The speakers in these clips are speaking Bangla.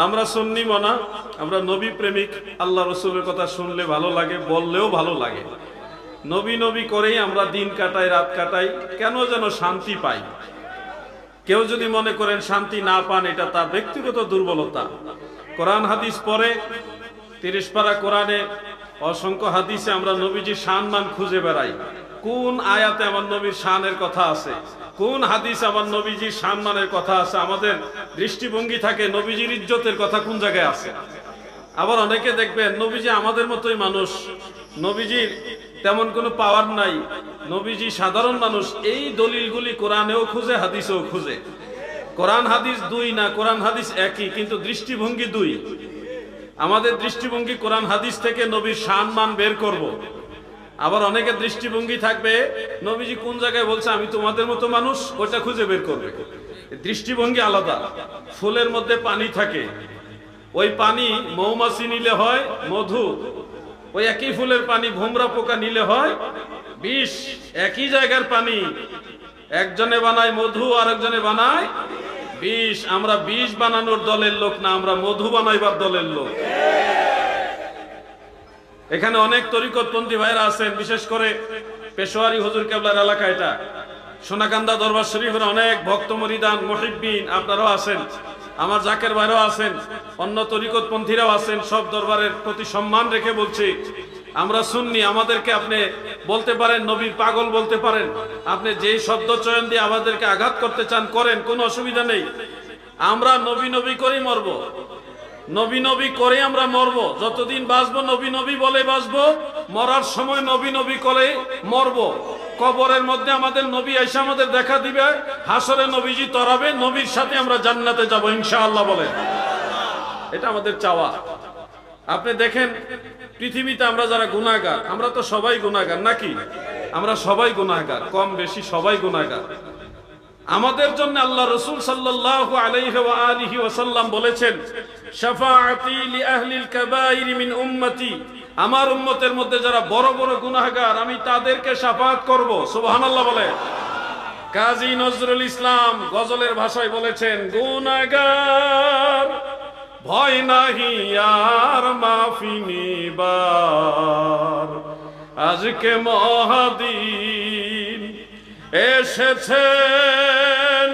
আমরা সুন্নি মনা, আমরা নবী প্রেমিক। আল্লাহ রসুলের কথা শুনলে ভালো লাগে, বললেও ভালো লাগে। নবী নবী করেই আমরা দিন কাটাই, রাত কাটাই, কেন যেন শান্তি পাই। কেউ যদি মনে করেন শান্তি না পান, এটা তার ব্যক্তিগত দুর্বলতা। কোরআন হাদিস পড়ে, 30 পারা কোরআনে অসংখ্য হাদিসে আমরা নবীজির শান-মান খুঁজে বেড়াই। কোন আয়াতে আমার নবীর শানের কথা আছে, কোন হাদিসে আমার নবীজির শান-মানের কথা আছে। আমাদের দৃষ্টিভঙ্গি থাকে নবীজির ইজ্জতের কথা কোন জায়গায় আছে। আবার অনেকে দেখবেন নবীজি আমাদের মতোই মানুষ, নবীজির তেমন কোনো পাওয়ার নাই, নবীজি সাধারণ মানুষ। এই দলিলগুলি কোরআনেও খুঁজে, হাদিসেও খুঁজে। কোরআন হাদিস দুই না, কোরআন হাদিস একই, কিন্তু দৃষ্টিভঙ্গি দুই। আমাদের দৃষ্টিভঙ্গি কোরআন হাদিস থেকে নবীর শান-মান বের করব। আবার অনেকের দৃষ্টিভঙ্গি থাকবে নবীজি কোন জায়গায় বলছে আমি তোমাদের মতো মানুষ, ওটা খুঁজে বের করবে। দৃষ্টিভঙ্গি আলাদা। ফুলের মধ্যে পানি থাকে, ওই পানি মৌমাছি নিলে হয় মধু, ওই একই ফুলের পানি ভোমরা পোকা নিলে হয় বিষ। একই জায়গার পানি, একজনে বানায় মধু আর একজনে বানায় বিষ। আমরা বিষ বানানোর দলের লোক না, আমরা মধু বানাইবার দলের লোক। এখানে অনেক তরিকতপন্থী ভাইরা আছেন, বিশেষ করে পেশোয়ারি হুজুর কেবলার এলাকা, এটা সোনাকান্দা দরবার শরীফের অনেক ভক্ত মরিদান মুহিব্বিন আপনারাও আছেন, আমার জাকের ভাইরাও আছেন, অন্য তরিকতপন্থীরাও আছেন। সব দরবারের প্রতি সম্মান রেখে বলছি, আমরা সুন্নি। আমাদেরকে আপনি বলতে পারেন নবীর পাগল বলতে পারেন, আপনি যেই শব্দ চয়ন দিয়ে আমাদেরকে আঘাত করতে চান করেন, কোনো অসুবিধা নেই। আমরা নবী নবী করেই মরবো, নবী নবী করে আমরা মরবো। যতদিন বাঁচবো নবী নবী বলে বাঁচবো, মরার সময় নবী নবী করে মরবো। কবরের মধ্যে আমাদের নবী এসে আমাদের দেখা দিবে, হাসরে নবীজি তরাবে, নবীর সাথে আমরা জান্নাতে যাব ইনশাআল্লাহ বলেন। এটা আমাদের চাওয়া। আপনি দেখেন পৃথিবীতে আমরা যারা গুনাহগার, আমরা তো সবাই গুনাহগার নাকি? আমরা সবাই গুনাহগার, কম বেশি সবাই গুনাহগার। আমাদের জন্য আল্লাহ রাসূল সাল্লাল্লাহু আলাইহি ওয়া আলিহি ওয়াসাল্লাম বলেছেন, শাফাআতি লি আহলিল কাবাইর মিন উম্মতি, আমার উম্মতের মধ্যে যারা বড় বড় গুনাহগার আমি তাদেরকে শাফাআত করব। সুবহানাল্লাহ বলে। কাজী নজরুল ইসলাম গজলের ভাষায় বলেছেন, গুনাহগার ভয় নাহি আর মাফি নিবার, আজকে মহাদিন এসেছেন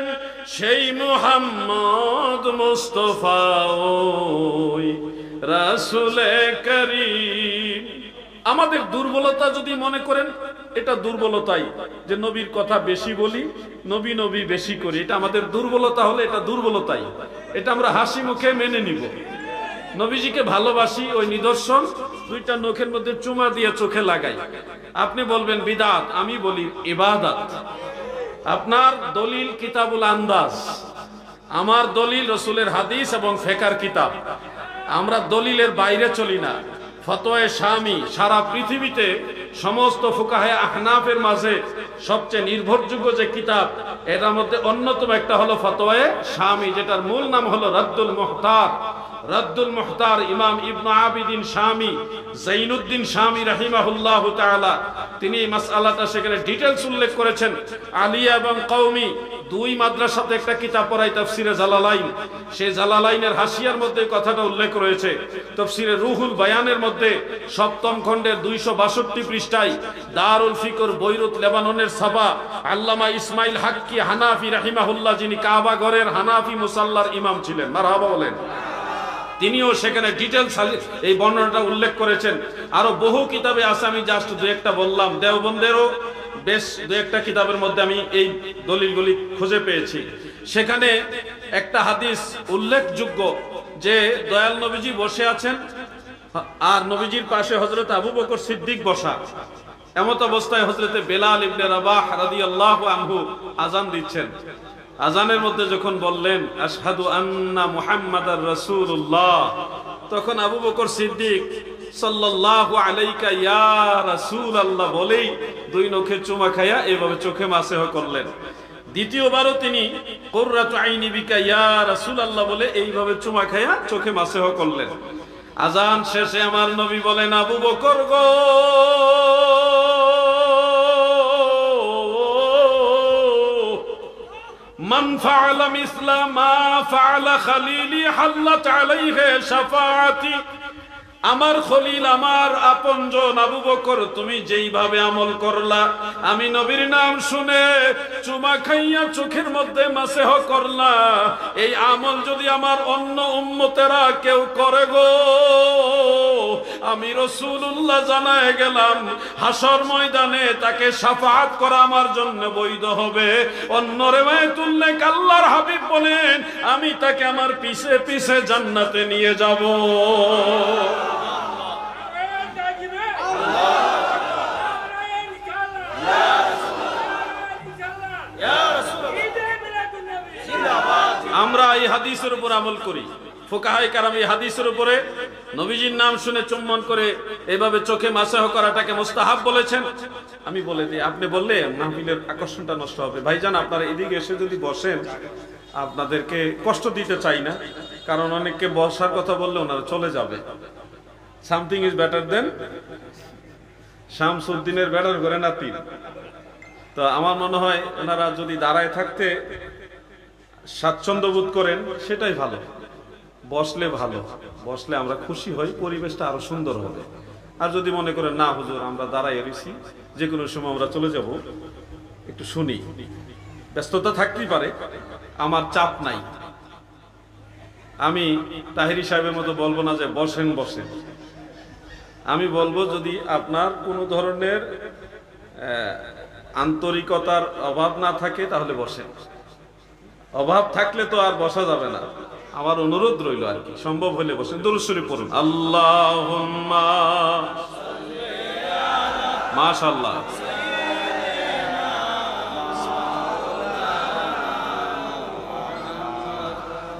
সেই মুহাম্মদ মুস্তাফা ওই রাসূলে কারীম। আমাদের দুর্বলতা যদি মনে করেন এটা দুর্বলতাই, যে নবীর কথা বেশি বলি, নবী নবী বেশি করি, এটা আমাদের দুর্বলতা হলে এটা দুর্বলতাই। এটা আমরা হাসি মুখে মেনে নিব। নবীজিকে ভালোবাসি, ওই নিদর্শন দুইটা নখের মধ্যে চুমা দিয়ে চোখে লাগাই। আপনি বলবেন বিদআত, আমি বলি ইবাদত। আপনার দলিল কিতাবুল আন্দাজ, আমার দলিল রাসূলের হাদিস এবং ফিকহের কিতাব। আমরা দলিলের বাইরে চলি না। ফতোয়া শামি সারা পৃথিবীতে সমস্ত ফুকাহে আহনাফের মাঝে সবচেয়ে নির্ভরযোগ্য যে কিতাব, এটার মধ্যে অন্যতম একটা হলো ফতোয়া শামি, যেটার মূল নাম হলো রাদ্দুল মুহতার। রাদ্দুল মুহতার ইমাম ইবনে আবিদিন শামি, জাইনুদ্দিন শামি রাহিমাহুল্লাহু তাআলা, তিনি এই মাসআলাটা সেখানে ডিটেইলস উল্লেখ করেছেন। আলিয়া এবং কওমি দুই মাদ্রাসাতে একটা কিতাব পড়াই, তাফসিরে জালালাইন। সেই জালালাইনের হাসিয়ার মধ্যে কথাটা উল্লেখ রয়েছে। তাফসিরে রুহুল বায়ানের মধ্যে 7ম খণ্ডের 262 পৃষ্ঠায় দারুল ফিকর বৈরুত লেবাননের সাবা আল্লামা ইসমাইল হাক্কি হানাফি রাহিমাহুল্লাহ, যিনি কাবা ঘরের হানাফি মুসাল্লার ইমাম ছিলেন, মারহাবা বলেন, তিনিও সেখানে ডিটেইলস এই বর্ণনাটা উল্লেখ করেছেন। আরো বহু কিতাবে আছে, আমি জাস্ট দু একটা বললাম। দেওবন্দেরও বেশ দু একটা কিতাবের মধ্যে আমি এই দলিলগুলি খুঁজে পেয়েছি। সেখানে একটা হাদিস উল্লেখযোগ্য যে দয়াল নবীজি বসে আছেন আর নবীজির পাশে হযরত আবু বকর সিদ্দিক বসা। এমত অবস্থায় হযরতে বেলাল ইবনে রাবাহ রাদিয়াল্লাহু আনহু আযান দিচ্ছেন। আযানের মধ্যে যখন বললেন আশহাদু আন্না মুহাম্মাদার রাসূলুল্লাহ, তখন আবু বকর সিদ্দিক সাল্লাল্লাহু আলাইকা ইয়া রাসূলুল্লাহ বলেই দুই নখে চুমা খায়া এভাবে চোখে মাসেহ করলেন। দ্বিতীয়বারও তিনি কুররাতু আইনি বিকা ইয়া রাসূলুল্লাহ বলে এইভাবে চুমা খায়া চোখে মাসেহ করলেন। আযান শেষে আমার নবী বলেন, আবু বকর গো, মান ফাআলা মিসলা মা ফাআলা খলিলি হাল্লাত আলাইহি শাফাআতি। আমার খলিল, আমার আপনজন আবু বকর, তুমি যেইভাবে আমল করলা, আমি নবীর নাম শুনে চুমা খাইয়া চোখের মধ্যে মাসেহ করলা, এই আমল যদি আমার অন্য উম্মতেরা কেউ করে গো, আমি রাসূলুল্লাহ জানায়ে গেলাম হাসর ময়দানে তাকে শাফাআত করা আমার জন্য বৈধ হবে। অন্য রিওয়ায়াতুল লেখ আল্লাহর হাবিব বলেন, আমি তাকে আমার পিছে পিছে জান্নাতে নিয়ে যাব। আমরা এই হাদিসের উপর আমল করি। ফুকাহায়ে কেরাম এই হাদিসের উপরে নবীজির নাম শুনে চুম্বন করে এভাবে চোখে মাসাহ করাটাকে মুস্তাহাব বলেছেন। আমি বলে দিই, আপনি বললে মাহফিলের আকর্ষণটা নষ্ট হবে। ভাইজান, আপনারা এদিকে এসে যদি বসেন, আপনাদেরকে কষ্ট দিতে চাই না, কারণ অনেককে বসার কথা বললে ওনারা চলে যাবে। সামথিং ইজ বেটার দেন শামসুদ্দিনের বেটার করে নাতি। তো আমার মনে হয় ওনারা যদি দাঁড়ায় থাকতে স্বাচ্ছন্দ্য বোধ করেন সেটাই ভালো। বসলে ভালো, বসলে আমরা খুশি হই, পরিবেশটা আরো সুন্দর হবে। আর যদি মনে করেন না হুজুর আমরা দাঁড়াই রয়েছি, যে কোনো সময় আমরা চলে যাব, একটু শুনি, ব্যস্ততা থাকতেই পারে, আমার চাপ নাই। আমি তাহেরি সাহেবের মতো বলবো না যে বসেন বসেন, আমি বলবো যদি আপনার কোনো ধরনের আন্তরিকতার অভাব না থাকে তাহলে বসেন, অভাব থাকলে তো আর বসা যাবে না। আমার অনুরোধ রইল আর কি, সম্ভব হলে বসেন। দুরূদ শরীফ পড়ুন। আল্লাহুম্মা মাশাআল্লাহ।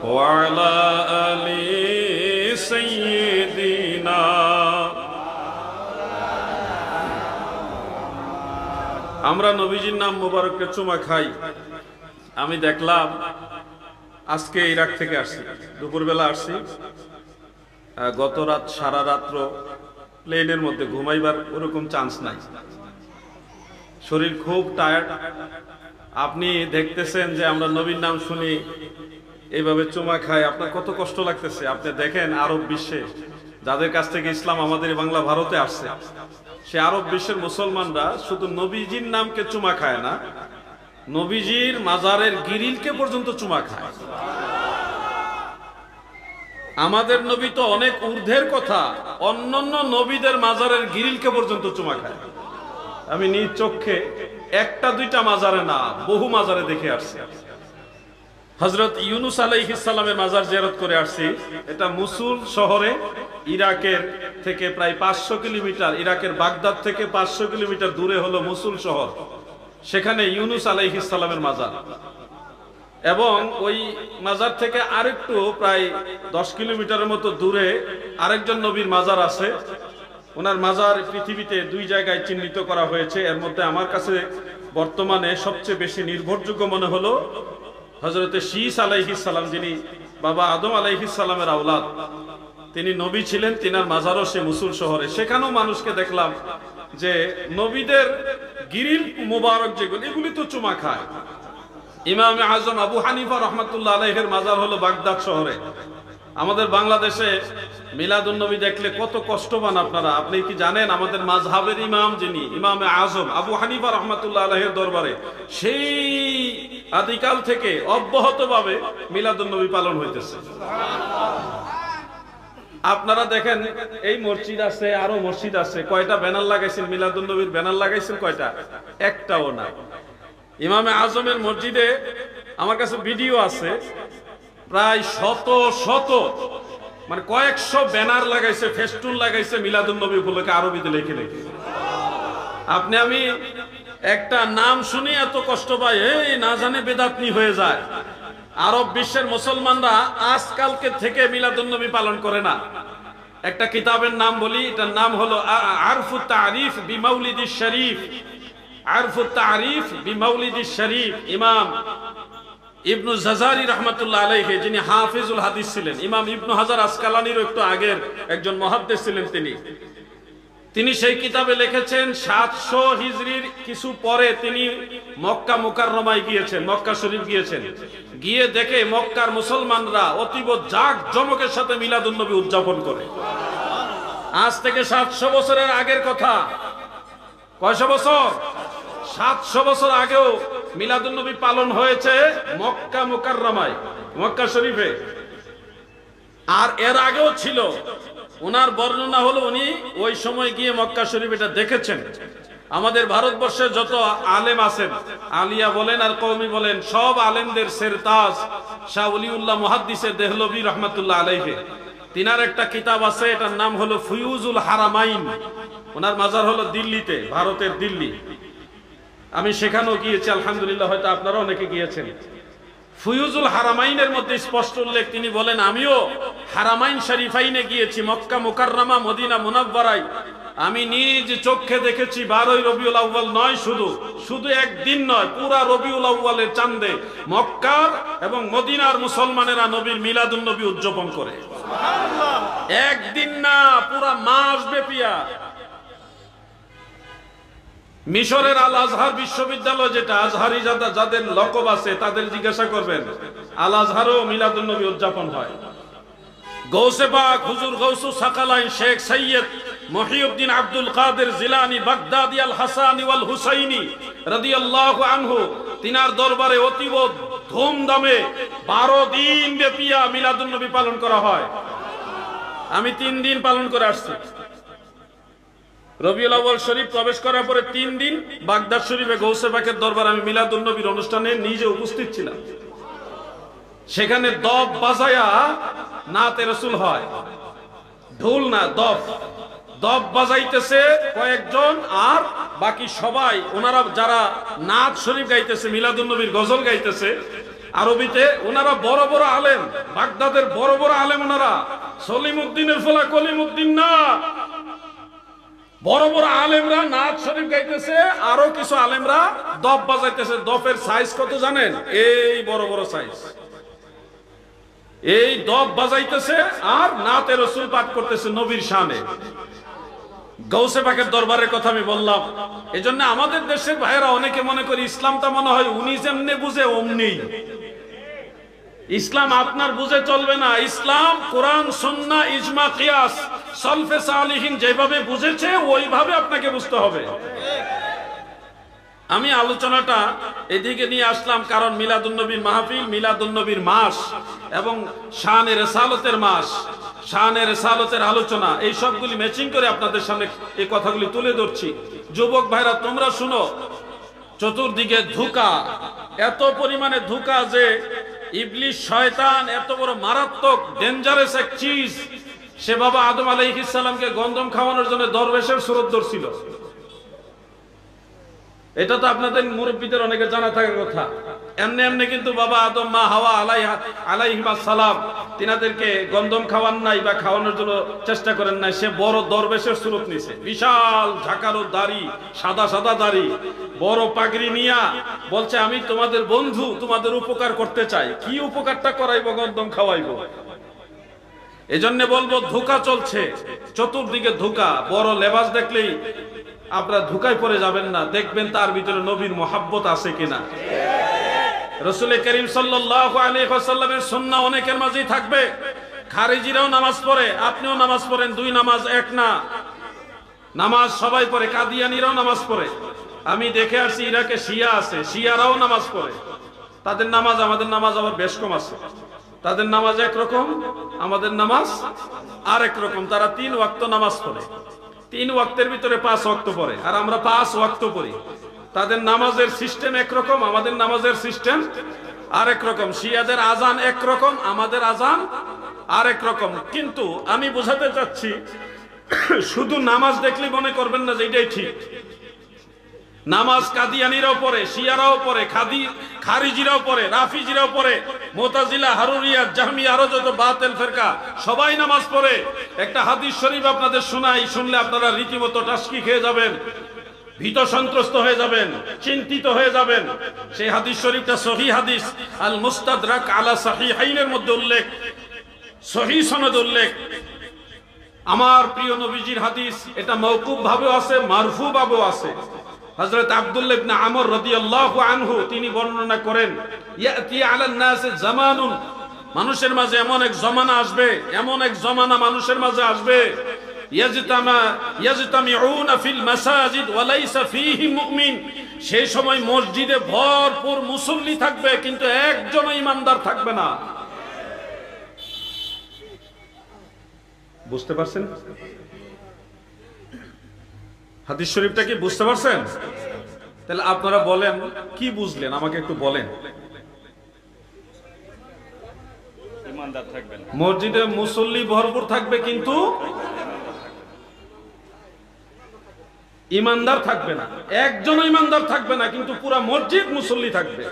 ওয়া আলা আলি সাইয়্যিদিনা। আমরা নবীজির নাম মোবারককে চুমা খাই। আমি দেখলাম আজকে ইরাক থেকে আসছি, দুপুরবেলা আসছি, গত রাত সারা রাত্র প্লেনের মধ্যে ঘুমাইবার ওরকম চান্স নাই, শরীর খুব টায়ার্ড। আপনি দেখতেছেন যে আমরা নবীর নাম শুনি, এইভাবে চুমা খাই, আপনার কত কষ্ট লাগতেছে। আপনি দেখেন আরব বিশ্বে যাদের কাছ থেকে ইসলাম আমাদের বাংলা ভারতে আসছে, সে আরব বিশ্বের মুসলমানরা শুধু নবীজির নামকে চুমা খায় না, নবীজির মাজারের গিরিলকে পর্যন্ত চুমা খায়। আমাদের নবী তো অনেক ঊর্ধ্বের কথা, অন্যান্য নবীদের মাজারের গিরিলকে পর্যন্ত চুমা খায়। আমি নিজ চোখে একটা দুইটা মাজারে না, বহু মাজারে দেখে আসছি। হযরত ইউনুস আলাইহিস সালামের মাজার জিয়ারত করে আসছি। এটা মুসুল শহরে, ইরাকের থেকে প্রায় 500 কিলোমিটার, ইরাকের বাগদাদ থেকে 500 কিলোমিটার দূরে হলো মুসুল শহর। সেখানে ইউনুস আলাইহিস সালামের মাজার, এবং ওই মাজার থেকে আরেকটু প্রায় 10 কিলোমিটারের মতো দূরে আরেকজন নবীর মাজার আছে। ওনার মাজার পৃথিবীতে 2 জায়গায় চিহ্নিত করা হয়েছে। এর মধ্যে আমার কাছে বর্তমানে সবচেয়ে বেশি নির্ভরযোগ্য মনে হলো হযরতে শীস আলাইহিস সালাম, যিনি বাবা আদম আলাইহিস সালামের আওলাদ, তিনি নবী ছিলেন, তিনার মাজারও সে মুসুল শহরে। সেখানেও মানুষকে দেখলাম যে নবীদের গিরিল মুবারক যেগুলি, এগুলি তো চুমা খায়। ইমাম আজম আবু হানিফা রহমাতুল্লাহ আলাইহির মাজার হলো বাগদাদ শহরে। আমাদের বাংলাদেশে মিলাদুন নবী দেখলে কত কষ্ট পান আপনারা। আপনি কি জানেন আমাদের মাযহাবের ইমাম, যিনি ইমাম আজম আবু হানিফা রহমাতুল্লাহ আলাইহির দরবারে সেই আদিকাল থেকে অব্যাহতভাবে মিলাদুন নবী পালন হইতেছে। আপনারা দেখেন এই মসজিদ আছে, আরো মসজিদ আছে, কয়টা ব্যানার লাগাইছেন মিলাদুন নবীর? ব্যানার লাগাইছেন কয়টা? একটাও না। ইমামে আজমের মসজিদে আমার কাছে ভিডিও আছে, প্রায় শত শত, মানে কয়েকশো ব্যানার লাগাইছে, ফেস্টুন লাগাইছে মিলাদুন নবী উপলক্ষে আরবিতে লিখে লিখে। আপনি আমি একটা নাম শুনি এত কষ্ট পাই, এই না জানে বেদাতনি হয়ে যায়। আরব বিশ্বের মুসলমানরা আজকালকে থেকে মিলাদুন নবী পালন করে না। একটা কিতাবের নাম বলি, এটার নাম হলো আরফুত তারিফ বিমাউলিদিশ শরীফ। আরফুত তারিফ বিমাউলিদিশ শরীফ, ইমাম ইবনু জাজারি রহমাতুল্লাহ আলাইহি, যিনি হাফিজুল হাদিস ছিলেন। ইমাম ইবনু হাজার আসকালানির একটু আগের একজন মুহাদ্দিস ছিলেন তিনি। তিনি সেই কিতাবে লিখেছেন 700 হিজরির কিছু পরে তিনি মক্কা মুকাররমায় গিয়েছেন, মক্কা শরীফ গিয়েছেন। গিয়ে দেখে মক্কার মুসলমানরা অতীব জাঁকজমকের সাথে মিলাদুন নবী উদযাপন করে। আজ থেকে 700 বছরের আগের কথা। কয়শো বছর? 700 বছর আগেও মিলাদুন নবী পালন হয়েছে মক্কা মুকাররমায়, মক্কা শরীফে। আর এর আগেও ছিল। ওনার বর্ণনা হলো উনি ওই সময় গিয়ে মক্কা শরীফ এটা দেখেছেন। আমাদের ভারতবর্ষের যত আলেম আছেন, আলিয়া বলেন আর কওমি বলেন, সব আলেমদের সেরতাজ শাহ ওলিউল্লাহ মুহাদ্দিসে দেহলভী রহমাতুল্লাহ আলাইহি, তিনার একটা কিতাব আছে, এটার নাম হলো ফুয়ুজুল হারামাইন। ওনার মাজার হলো দিল্লিতে, ভারতের দিল্লি। আমি সেখানেও গিয়েছি আলহামদুলিল্লাহ, হয়তো আপনারা অনেকে গিয়েছেন। ফুয়ুজুল হারামাইনের মধ্যে স্পষ্ট উল্লেখ, তিনি বলেন আমিও হারামাইন শরীফাইনে গিয়েছি, মক্কা মুকাররমা মদিনা মুনাওয়ারায়। আমি নিজ চোখে দেখেছি 12ই রবিউল আউয়াল নয়, শুধু একদিন নয়, পুরা রবিউল আউয়ালের চাঁদে মক্কার এবং মদিনার মুসলমানেরা নবীর মিলাদুন নবী উদযাপন করে। সুবহানাল্লাহ। একদিন না, পুরা মাস ব্যাপিয়া। মিশরের আল আজহার বিশ্ববিদ্যালয়, যেটা আজহারি যাদের লকব আছে তাদের জিজ্ঞাসা করবেন, আল আজহারও মিলাদুন নবী উদযাপন হয়। গৌসে পাক হুজুর গৌসুস সাকালাইন শেখ সৈয়দ মহিউদ্দিন আব্দুল কাদের জিলানী বাগদাদি আল হাসানি ওয়াল হুসাইনি রাদিয়াল্লাহু আনহু, তিনার দরবারে অতীব ধুমধামে 12 দিন ব্যাপিয়া মিলাদুন নবী পালন করা হয়। আমি 3 দিন পালন করে আসছি। রবিউল আউয়াল শরীফ প্রবেশ করার পরে 3 দিন বাগদাদ শরীফে গৌসে পাকের দরবার আমি মিলাদুন নবীর অনুষ্ঠানে নিজে উপস্থিত ছিলাম। সেখানে দফ বাজায়া নাতে রাসূল হয়, ঢোল না দফ বাজাইতেছে কয়েকজন, আর বাকি সবাই ওনারা যারা নাত শরীফ গাইতেছে, মিলাদুন নবীর গজল গাইতেছে আরবিতে, ওনারা বড় বড় আলেম, বাগদাদের বড় বড় আলেম ওনারা। সলিমউদ্দিনের ফলা কলিমউদ্দিন না, বড় বড় আলেমরা নাত শরীফ গাইতেছে, আরো কিছু আলেমরা দফ বাজাইতেছে। দফের সাইজ কত জানেন? এই বড় বড় সাইজ। এই দফ বাজাইতেছে আর নাতে রাসূল পাঠ করতেছে নবীর শানে। গৌসে পাকের দরবারের কথা আমি বললাম। এজন্য আমাদের দেশের ভাইয়েরা অনেকে মনে করে ইসলামটা মনে হয় উনি যেমনি বুঝে অমনি। ইসলাম আপনার বুঝে চলবে না। ইসলাম কোরআন সুন্নাহ ইজমা কিয়াস সলফে সালিহিন যেভাবে বুঝেছে ওইভাবে আপনাকে বুঝতে হবে। আমি আলোচনাটা এদিকে নিয়ে আসলাম কারণ মিলাদুন নবীর মাহফিল, মিলাদুন নবীর মাস এবং শানে রিসালাতের মাস, শানে রিসালাতের আলোচনা, এই সবগুলি ম্যাচিং করে আপনাদের সামনে এই কথাগুলি তুলে ধরছি। যুবক ভাইরা তোমরা শুনো, চতুর্দিকে ধোঁকা, এত পরিমাণে ধোঁকা যে ইবলিস শয়তান এত বড় মারাত্মক ডেঞ্জারাস এক চিজ, সে বাবা আদম আলাইহিস সালামকে গন্ধম খাওয়ানোর জন্য দরবেশের সুরত ধরছিল। এটা তো আপনাদের মুরব্বীদের অনেকে জানা থাকার কথা। এমনি এমনি কিন্তু বাবা আদম মা হাওয়া আলাইহিস সালাম তিনাদেরকে গন্ধম খাওয়ান নাই বা খাওয়ানোর জন্য চেষ্টা করেন নাই। সে বড় দরবেশের সুরত নিছে, বিশাল ঝাঁকারো দাড়ি, সাদা সাদা দাড়ি, বড় পাগড়ি নিয়া বলছে আমি তোমাদের বন্ধু, তোমাদের উপকার করতে চাই। কি উপকারটা করাইবো? গন্ধম খাওয়াইবো। এজন্য বলবো ধোঁকা চলছে, চতুর্দিকে ধোঁকা। বড় লেবাস দেখলেই আপনারা ধোঁকায় পড়ে যাবেন না, দেখবেন তার ভিতরে নবীর মোহাব্বত আছে কিনা। রাসূল করিম সাল্লাল্লাহু আলাইহি ওয়াসাল্লামের সুন্নাহ অনেকের মাঝেই থাকবে। খারিজিরাও নামাজ পড়ে, আপনিও নামাজ পড়েন, দুই নামাজ এক না। নামাজ সবাই পড়ে, কাদিয়ানীরাও নামাজ পড়ে। আমি দেখে আসছি ইরাকে শিয়া আছে, শিয়ারাও নামাজ পড়ে। তাদের নামাজ আমাদের নামাজ আবার বেশ কম আছে। তাদের নামাজ একরকম, আমাদের নামাজ আরেক রকম। তারা 3 ওয়াক্ত নামাজ পড়ে, 3 ওয়াক্তের ভিতরে 5 ওয়াক্ত পড়ে, আর আমরা 5 ওয়াক্ত পড়ি। তাদের নামাজের সিস্টেম একরকম, আমাদের নামাজের সিস্টেম আরেক রকম। শিয়াদের আজান একরকম, আমাদের আজান আরেক রকম। কিন্তু আমি বোঝাতে চাচ্ছি, শুধু নামাজ দেখলে মনে করবেন না যে এটাই ঠিক। নামাজ কাদিয়ানীরাও পড়ে, শিয়ারাও পড়ে, খারিজিরাও পড়ে, রাফিজিরাও পড়ে, মুতাজিলা, হারুরিয়া, জাহমিয়া, আরো যত বাতিল ফিরকা সবাই নামাজ পড়ে। একটা হাদিস শরীফ আপনাদের শোনাই, শুনলে আপনারা রীতিমতো টাসকি খেয়ে যাবেন, ভীত সন্ত্রস্ত হয়ে যাবেন, চিন্তিত হয়ে যাবেন। সেই হাদিস শরীফটা সহিহ হাদিস, আল মুস্তাদরাক আলা সাহিহাইনের মধ্যে উল্লেখ, সহিহ সনদ উল্লেখ। আমার প্রিয় নবীজির হাদিস, এটা মওকুফ ভাবেও আছে, মারফু ভাবেও আছে। হযরত আব্দুল্লাহ ইবনে আমর রাদিয়াল্লাহু আনহু তিনি বর্ণনা করেন, ইয়াতি আলান নাসে জামানুন, মানুষের মাঝে এমন এক জমানা আসবে, এমন এক জমানা মানুষের মাঝে আসবে, ইয়াজতামিউনা ফিল মাসাজিদ ওয়া লাইসা ফীহি মুমিন, সেই সময় মসজিদে ভরপুর মুসল্লি থাকবে কিন্তু একজনও ঈমানদার থাকবে না। বুঝতে পারছেন হাদিস শরীফটা কি বুঝতে পারছেন? তাহলে আপনারা বলেন কি বুঝলেন, আমাকে একটু বলেন। ঈমানদার থাকবে না, মসজিদে মুসল্লি ভরপুর থাকবে কিন্তু ঈমানদার থাকবে না, একজন ঈমানদার থাকবে না কিন্তু পুরা মসজিদ মুসল্লি থাকবে।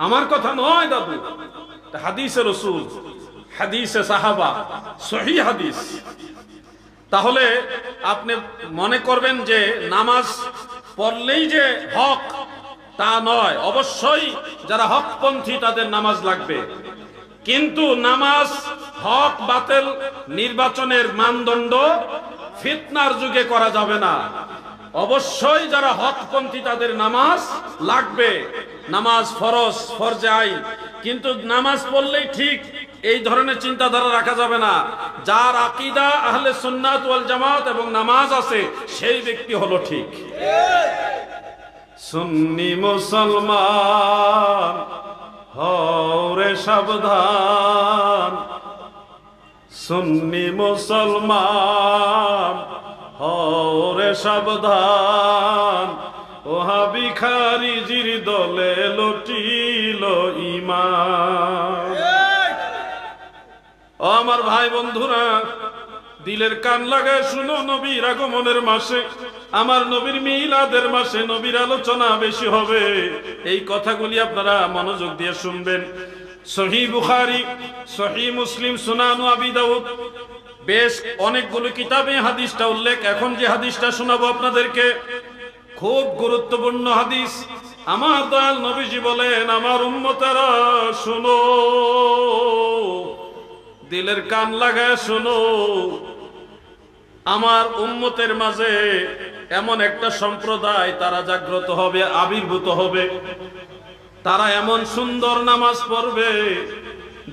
আমার কথা নয় দাদু, হাদিসে রাসূল, হাদিসে সাহাবা, সহিহ হাদিস। তাহলে আপনি মনে করবেন যে নামাজ পড়লেই যে হক তা নয়, অবশ্যই যারা হকপন্থী তাদের নামাজ লাগবে, কিন্তু নামাজ হক বাতিল নির্বাচনের মানদণ্ড ফিতনার যুগে করা যাবে না। অবশ্যই যারা হকপন্থী তাদের নামাজ লাগবে, নামাজ ফরজ, ফরজে আইন, কিন্তু নামাজ পড়লেই ঠিক এই ধরনের চিন্তাধারা রাখা যাবে না। যার আকীদা আহলে সুন্নাত ওয়াল জামাত এবং নামাজ আছে সেই ব্যক্তি হলো ঠিক। সুন্নি মুসলমান হওরে সাবধান, সুন্নি মুসলমান হওরে সাবধান, ওহাবি খারিজির দলে লুটিল ঈমান। ও আমার ভাই বন্ধুরা, দিলের কান লাগায় শুনো, নবীর আগমনের মাসে, আমার নবীর মিলাদের মাসে নবীর আলোচনা বেশি হবে। এই কথাগুলি আপনারা মনোযোগ দিয়ে শুনবেন। সহিহ বুখারী, সহিহ মুসলিম, সুনান আবি দাউদ, বেশ অনেকগুলো কিতাবে হাদিসটা উল্লেখ। এখন যে হাদিসটা শোনাবো আপনাদেরকে খুব গুরুত্বপূর্ণ হাদিস। আমার দয়াল নবীজি বলেন, আমার উম্মতেরা শুনো, দিলের কান লাগায় শুনো, আমার উম্মতের মাঝে এমন একটা সম্প্রদায় তারা জাগ্রত হবে, আবির্ভূত হবে। তারা এমন সুন্দর নামাজ পড়বে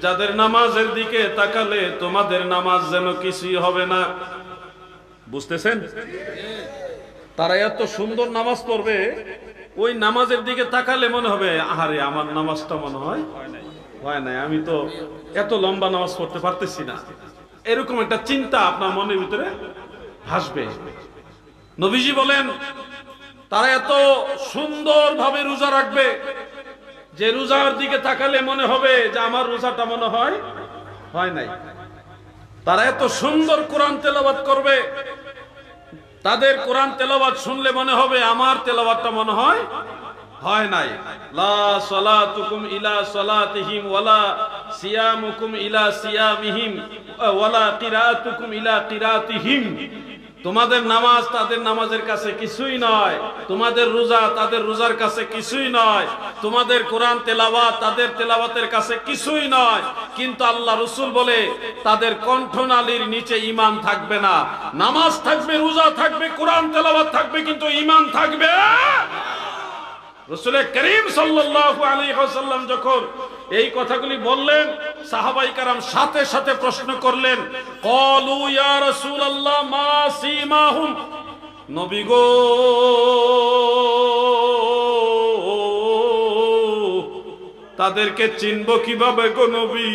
যাদের নামাজের দিকে তাকালে তোমাদের নামাজ যেন কিছুই হবে না। বুঝতেছেন? তারা এত সুন্দর নামাজ পড়বে, ওই নামাজের দিকে তাকালে মনে হবে আহারে আমার নামাজটা মনে হয় হয় নাই, আমি তো এত লম্বা নামাজ পড়তে পারতেছি না। এরকম একটা চিন্তা আপনার মনের ভিতরে ভাসবে। নবীজি বলেন তারা এত সুন্দরভাবে রোজা রাখবে যে রোজার দিকে তাকালে মনে হবে যে আমার রোজাটা মনে হয় নাই। তারা এত সুন্দর কোরআন তেলাওয়াত করবে, তাদের কোরআন তেলাওয়াত শুনলে মনে হবে আমার তেলাওয়াতটা মনে হয় নাই। লা সালাতুকুম ইলা সালাতিহিম ওয়ালা সিয়ামুকুম ইলা সিয়ামিহিম ওয়ালা কিরাতুকুম ইলা কিরাতিহিম। তোমাদের নামাজ তাদের নামাজের কাছে কিছুই নয়, তোমাদের রোজা তাদের রোজার কাছে কিছুই নয়, তোমাদের কোরআন তেলাওয়াত তাদের তেলাওয়াতের কাছে কিছুই নয়। কিন্তু আল্লাহ রাসূল বলে তাদের কণ্ঠনালীর নিচে ঈমান থাকবে না। নামাজ থাকবে, রোজা থাকবে, কোরআন তেলাওয়াত থাকবে, কিন্তু ঈমান থাকবে। রাসূল করিম সাল্লাল্লাহু আলাইহি ওয়াসাল্লাম যখন এই কথাগুলি বললেন, সাহাবায়ে কেরাম সাথে সাথে প্রশ্ন করলেন, ক্বালু ইয়া রাসূলুল্লাহ মা সীমাহুম, নবী গো তাদেরকে চিনব কিভাবে গো নবী?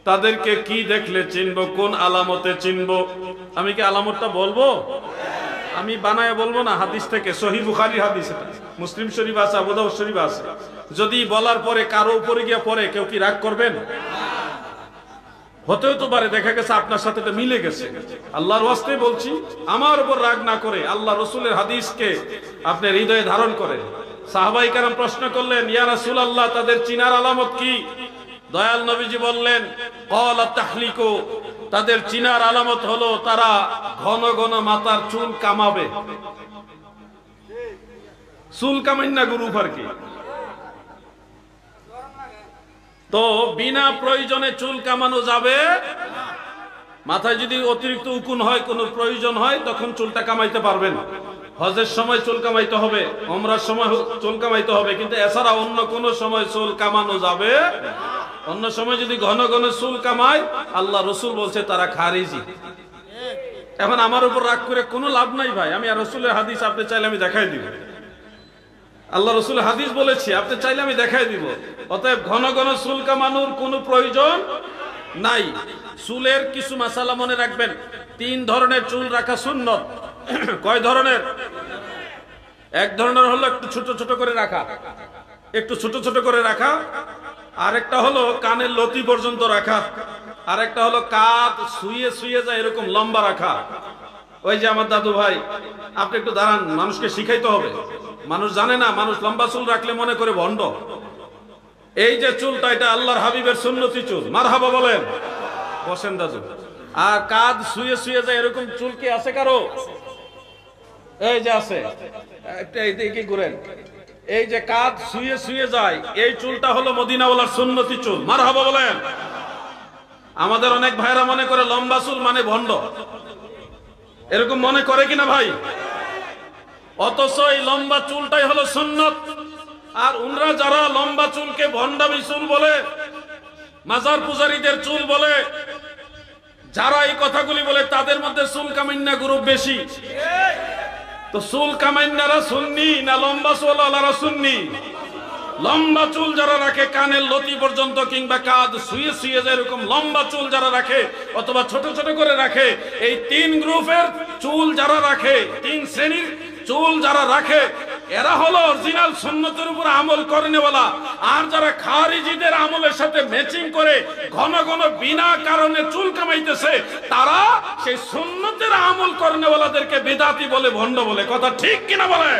তাদেরকে কি দেখলে চিনব, কোন আলামতে চিনব? আমি কি আলামতটা বলবো? আমি বানায় বলবো না, হাদিস থেকে, সহিহ বুখারী হাদিস, এটা মুসলিম শরীফ আছে, আবু দাউদ শরীফ আছে। যদি বলার পরে কারো উপরে গিয়ে পড়ে কেউ কি রাগ করবেন? হতেও তো পারে দেখা গেছে আপনার সাথে এটা মিলে গেছে। আল্লাহর ওয়াস্তে বলছি, আমার উপর রাগ না করে আল্লাহ রাসূলের হাদিসকে আপনি হৃদয়ে ধারণ করেন। সাহাবায়ে কেরাম প্রশ্ন করলেন, ইয়া রাসূলুল্লাহ তাদের চিনার আলামত কি? দয়াল নবীজি বললেন, ক্বালা তাহলিকু, তাদের চিনার আলামত হলো তারা ঘন ঘন মাথার চুল কামাবে। চুল কামাই না গুরু ফারকি, তো বিনা প্রয়োজনে চুল কামানো যাবে মাথায় যদি অতিরিক্ত উকুন হয়, কোনো প্রয়োজন হয়, তখন চুলটা কামাইতে পারবেন। হজের সময় চুল কামাইতে হবে, ওমরার সময় চুল কামাইতে হবে, কিন্তু এছাড়া অন্য কোনো সময় চুল কামানো যাবে। অন্য সময় যদি ঘন ঘন চুল কামায়, আল্লাহ রসুল বলছে তারা খারিজি। এখন আমার উপর রাগ করে কোনো লাভ নাই ভাই। আমি আর রসুলের হাদিস আপনি চাইলে আমি দেখাই দিব। আল্লাহ রসুল হাদিস বলেছি, আপনি চাইলে আমি দেখাই দিব। অতএব ঘন ঘন চুল কামানোর কোনো প্রয়োজন নাই। চুলের কিছু মাসালা মনে রাখবেন। 3 ধরনের চুল রাখা সুন্নত। কয় ধরনের? এক ধরনের হলো একটু ছোট ছোট করে রাখা, একটু ছোট ছোট করে রাখা। আরেকটা হলো কানের লতি পর্যন্ত রাখা। আরেকটা হলো কাঁধ শুয়ে শুয়ে যায় এরকম লম্বা রাখা। ওই যে আমার দাদু ভাই, আপনি একটু দাঁড়ান, মানুষকে শিখাইতে হবে। মানুষ জানে না, মানুষ লম্বা চুল রাখলে মনে করে ভণ্ড। এই যে চুলটা, এটা আল্লাহর হাবিবের সুন্নতি চুল। মারহাবা বলেন। বসেন দাদু। আর কাঁধ শুয়ে শুয়ে যায় এরকম চুল কি আছে কারো? এই যে আছে, একটা এইদিকে ঘুরেন। এই যে কাঁধ শুয়ে শুয়ে যায়, এই চুলটা হলো মদিনাওয়ালার সুন্নতি চুল। মারহাবা বলেন। আমাদের অনেক ভাইরা মনে করে লম্বা চুল মানে ভণ্ড, এরকম মনে করে কিনা ভাই? অথচ এই লম্বা চুলটাই হলো সুন্নত। আর উনরা যারা লম্বা চুলকে ভণ্ডামি চুল বলে, মাজার পূজারীদের চুল বলে, যারা এই কথাগুলি বলে, তাদের মধ্যে চুল কামাইন্না গ্রুপ বেশি। তো চুল কামাইন্নারা সুন্নি না লম্বা চুলওয়ালারা সুন্নি? লম্বা চুল যারা রাখে কানের লতি পর্যন্ত, কিংবা কাঁধ শুয়ে শুয়ে যায় এরকম লম্বা চুল যারা রাখে, অথবা ছোট ছোট করে রাখে, এই 3 গ্রুপের চুল যারা রাখে, 3 শ্রেণীর চুল যারা রাখে, এরা হলো অরিজিনাল সুন্নতের উপর আমল করেনেওয়ালা। আর যারা খারিজিদের আমলের সাথে ম্যাচিং করে ঘন ঘন বিনা কারণে চুল কামাইতেছে, তারা সেই সুন্নতের আমল করেনেওয়ালাদেরকে বেদাতি বলে, ভণ্ড বলে। কথা ঠিক কিনা বলে?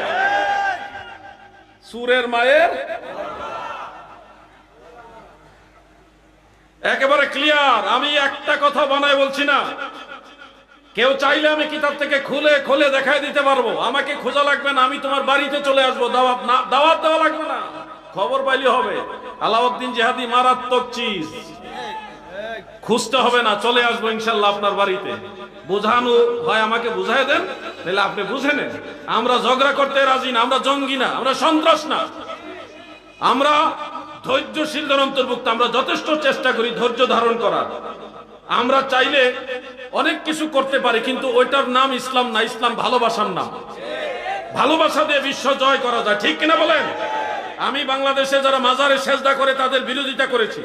সুরের মায়ের একেবারে ক্লিয়ার। আমি একটা কথা বানায় বলছি না। কেউ চাইলে আমি কিতাব থেকে খুলে খুলে দেখাই দিতে পারবো। আমাকে খোঁজা লাগবে না, আমি তোমার বাড়িতে চলে আসবো। দাওয়াত দেওয়া লাগবে না, খবর পাইলে হবে। আলাউদ্দিন জিহাদি মারাত্মক চিজ, খুঁজতে হবে না, চলে আসবো ইনশাল্লাহ আপনার বাড়িতে। বুঝানো হয় আমাকে বুঝাই দেন, তাহলে আপনি বুঝে নেন। আমরা ঝগড়া করতে রাজি না, আমরা জঙ্গি না, আমরা সন্ত্রাস না, আমরা ধৈর্যশীলদের অন্তর্ভুক্ত। আমরা যথেষ্ট চেষ্টা করি ধৈর্য ধারণ করার। আমরা চাইলে অনেক কিছু করতে পারি, কিন্তু ওইটার নাম ইসলাম না। ইসলাম ভালোবাসার নাম। ভালোবাসা দিয়ে বিশ্ব জয় করা যায়, ঠিক কিনা বলেন? আমি বাংলাদেশে যারা মাজারে সেজদা করে তাদের বিরোধিতা করেছি।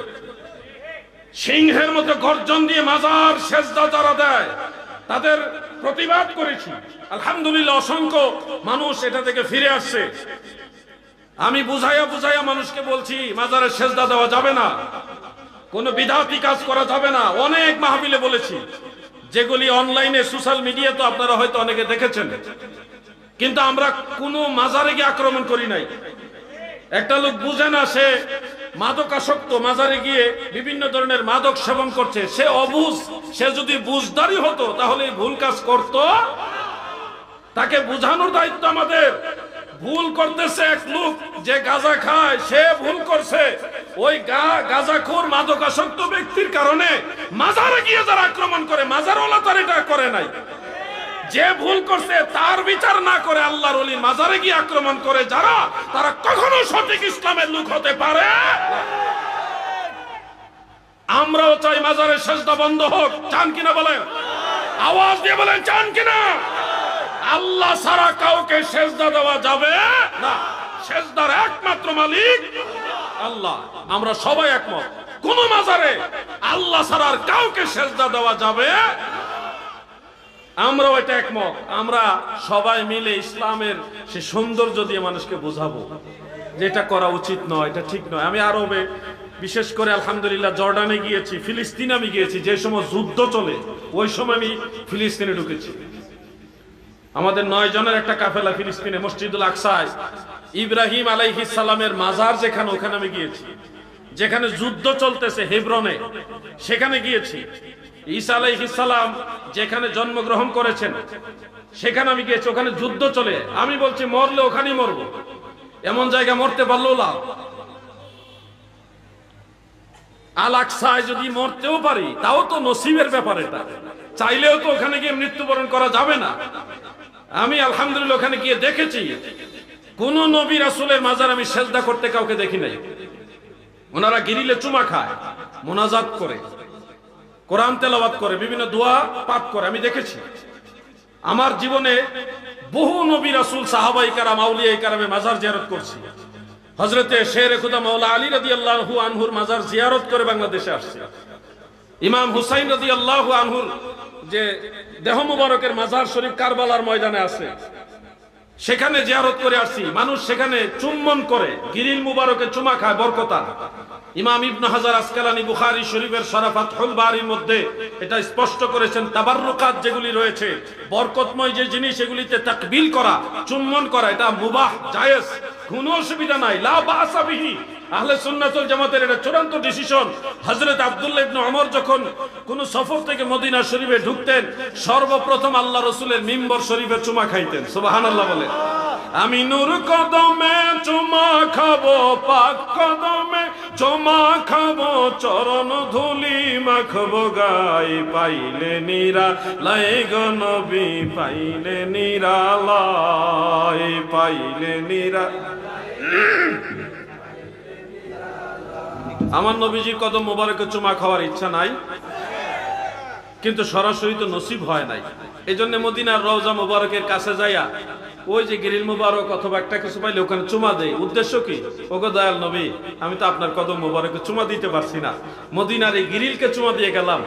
সিংহের মতো গর্জন দিয়ে মাজার সেজদা যারা দেয় তাদের প্রতিবাদ করেছি। আলহামদুলিল্লাহ, অসংখ্য মানুষ এটা থেকে ফিরে আসছে। আমি বুঝাইয়া বুঝাইয়া মানুষকে বলছি মাজারে সেজদা দেওয়া যাবে না, কোন বিদাতি কাজ করা যাবে না। অনেক মাহফিলে বলেছি, যেগুলি অনলাইনে সোশ্যাল মিডিয়া তো আপনারা হয়তো অনেকে দেখেছেন। কিন্তু আমরা কোনো মাজারে গিয়ে আক্রমণ করি নাই। একটা লোক বুঝে না, সে মাদকাসক্ত, মাজারে গিয়ে বিভিন্ন ধরনের মাদক সেবন করছে, সে অবুঝ। সে যদি বুঝদারি হতো তাহলে ভুল কাজ করত। তাকে বুঝানোর দায়িত্ব আমাদের। ভুল করতেছে এক লোক যে গাঁজা খায়, সে ভুল করছে। ওই গাঁজাখোর মাদকাসক্ত ব্যক্তির কারণে মাজারে গিয়ে যারা আক্রমণ করে, মাজারওয়ালা তার এটা করে নাই। যে ভুল করছে তার বিচার না করে আল্লাহর ওলি মাজারে গিয়ে আক্রমণ করে যারা, তারা কখনো সঠিক ইসলামের লোক হতে পারে। আমরাও চাই মাজারের সেজদা বন্ধ হোক। চান কিনা বলেন? আওয়াজ দিয়ে বলেন, চান কিনা? আল্লাহ ছাড়া কাউকে সেজদা দেওয়া যাবে না। সেজদার একমাত্র মালিক আল্লাহ। আমরা সবাই একমত, কোন মাজারে আল্লাহ ছাড়া আর কাউকে সেজদা দেওয়া যাবে। আমরাও এটা একমত। আমরা সবাই মিলে ইসলামের সে সৌন্দর্য দিয়ে মানুষকে বোঝাবো যে এটা করা উচিত নয়, এটা ঠিক নয়। আমি আরবে, বিশেষ করে আলহামদুলিল্লাহ জর্ডানে গিয়েছি, ফিলিস্তিনে আমি গিয়েছি। যে সময় যুদ্ধ চলে ওই সময় আমি ফিলিস্তিনে ঢুকেছি। আমাদের 9 জনের একটা কাফেলা ফিলিস্তিনে, মসজিদুল আকসায় ইব্রাহিম আলাইহিস সালামের মাজার যেখানে, ওখানে আমি গিয়েছি। যেখানে যুদ্ধ চলতেছে হেব্রনে, সেখানে গিয়েছি। ঈসা আলাইহিস সালাম যেখানে জন্মগ্রহণ করেছেন সেখানে আমি গিয়েছি। ওখানে যুদ্ধ চলে। আমি বলছি মরলে ওখানেই মরবো, এমন জায়গা মরতে পারলেও লাভ। আল আকসায় যদি মরতেও পারি তাও তো নসিবের ব্যাপার, এটা চাইলেও তো ওখানে গিয়ে মৃত্যুবরণ করা যাবে না। আমি আলহামদুলিল্লাহ ওখানে গিয়ে দেখেছি কোন নবী রাসূলের মাজার আমি সেজদা করতে কাউকে দেখি নাই। ওনারা গিরিলে চুমা খায়, মোনাজাত করে, কোরআন তেলাওয়াত করে, বিভিন্ন দোয়া পাঠ করে, আমি দেখেছি। আমার জীবনে বহু নবী রাসূল, সাহাবাই কারাম, আউলিয়ায়ে কারামে মাজার জিয়ারত করছি। হযরতে শেরে খুদা মাওলা আলী রাদিয়াল্লাহু আনহুর মাজার জিয়ারত করে বাংলাদেশে আসছে। ইমাম হুসাইন রাদিয়াল্লাহু আনহুর যে দেহ মুবারকের মাজার শরীফ কারবালার ময়দানে আছে, সেখানে জিয়ারত করে আসছি। মানুষ সেখানে চুম্বন করে, গিরিল মুবারকে চুমা খায়, বরকতান। ইমাম ইবনে হাজার আসকালানী বুখারী শরীফের শরহ ফাতহুল বারীর মধ্যে এটা স্পষ্ট করেছেন, তাবাররুকাত যেগুলি রয়েছে, বরকতময় যে জিনিস, এগুলিতে তাকবিল করা, চুম্বন করা, এটা মুবাহ, জায়েজ, কোনো অসুবিধা নাই, লা বাসা বিহি। আহলে সুন্নাত ওয়াল জামাতের এটা চূড়ান্ত ডিসিশন। হযরত আব্দুল্লাহ ইবনে ওমর যখন কোন সফর থেকে মদিনা শরীফে ঢুকতেন, সর্বপ্রথম আল্লাহ রাসূলের মিম্বর শরীফে চুমা খাইতেন। সুবহানাল্লাহ বলে। আমি নূর কদমে চুমা খাবো, পাক কদমে চুমা খাবো, চরণ ধুলি মাখবো গায়ে, পাইলে নিরালাই গো নবী, পাইলে নিরালাই, পাইলে আমার নবীজির কদম মোবারকে চুমা খাওয়ার ইচ্ছা নাই, কিন্তু সরাসরি তো নসিব হয় নাই। এই জন্য মদিনার রওজা মোবারকের কাছে যাইয়া ওই যে গিরিল মুবারক অথবা একটা কিছু পাইলে ওখানে চুমা দেয়। উদ্দেশ্য কি? ওগো দয়াল নবী, আমি তো আপনার কদম মোবারকে চুমা দিতে পারছি না, মদিনার এই গিরিলকে চুমা দিয়ে গেলাম,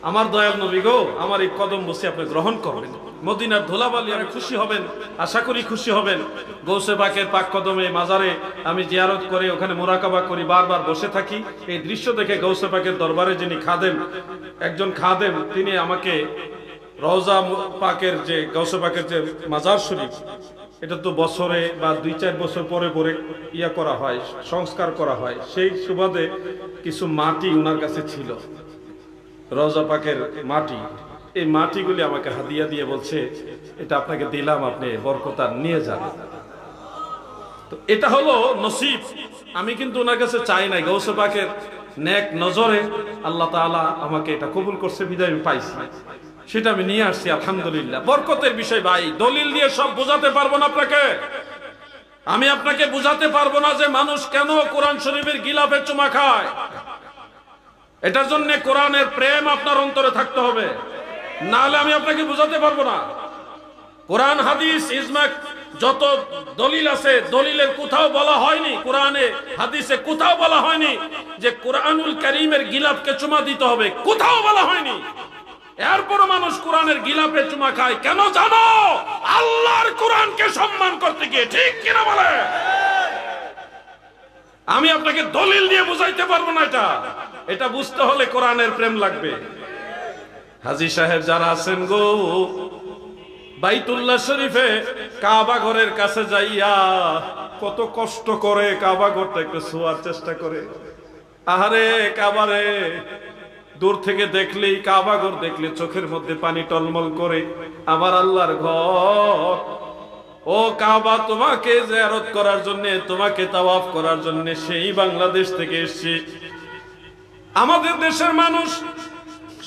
আমার দয়াল নবী গো, আমার এই কদম বসে আপনি গ্রহণ করবেন। মদিনার ধুলাবালি আমি খুশি হবেন, আশা করি খুশি হবেন। গৌসে পাকের পাক কদমে মাজারে আমি জিয়ারত করে ওখানে মুরাকাবা করি, বারবার বসে থাকি। এই দৃশ্য দেখে গৌসে পাকের দরবারে যিনি খাদেম, একজন খাদেম, তিনি আমাকে রওজা পাকের যে গৌসে পাকের যে মাজার শরীফ, এটা তো বছরে বা 2-4 বছর পরে পরে ইয়া করা হয়, সংস্কার করা হয়, সেই সুবাদে কিছু মাটি ওনার কাছে ছিল, রওজা পাকের মাটি। এই মাটিগুলি আমাকে হাদিয়া দিয়ে বলছে, এটা আপনাকে দিলাম, আপনি বরকতার নিয়ে যান। তো এটা হলো নসিব। আমি কিন্তু ওনার কাছে চাই নাই, গৌসে পাকের নেক নজরে আল্লাহ তাআলা আমাকে এটা কবুল করছে, বিদায় আমি পাইছি, সেটা আমি নিয়ে আসছি আলহামদুলিল্লাহ। বরকতের বিষয় ভাই, দলিল দিয়ে সব বোঝাতে পারবো না আপনাকে। আমি আপনাকে বুঝাতে পারবো না যে মানুষ কেন কোরআন শরীফের গিলাফে চুমা খায়। এটার জন্য কোরআনের প্রেম আপনার অন্তরে থাকতে হবে, না হলে আমি আপনাকে বুঝাতে পারবো না। কোরআন হাদিস ইজমা যত দলিল আছে, দলিলের কোথাও বলা হয়নি, কোরআনে হাদিসে কোথাও বলা হয়নি যে কোরআনুল কারীমের গিলাফকে চুমা দিতে হবে, কোথাও বলা হয়নি। এরপরও মানুষ কোরআনের গিলাফে চুমা খায় কেন জানো? আল্লাহর কোরআনকে সম্মান করতে গিয়ে। ঠিক কিনা বলে? আমি আপনাকে দলিল দিয়ে বুঝাইতে পারবো না। এটা বুঝতে হলে কোরআনের প্রেম লাগবে। হাজী সাহেব যারা আছেন গো, বাইতুল্লাহ শরীফে কাবা ঘরের কাছে যাইয়া কত কষ্ট করে কাবা ঘরটা একটু ছোঁয়ার চেষ্টা করে। আহারে কাবারে, দূর থেকে দেখলেই, কাবা ঘর দেখলে চোখের মধ্যে পানি টলমল করে। আমার আল্লাহর ঘর, ও কাবা, তোমাকে জিয়ারত করার জন্য, তোমাকে তাওয়াফ করার জন্য সেই বাংলাদেশ থেকে এসেছি। আমাদের দেশের মানুষ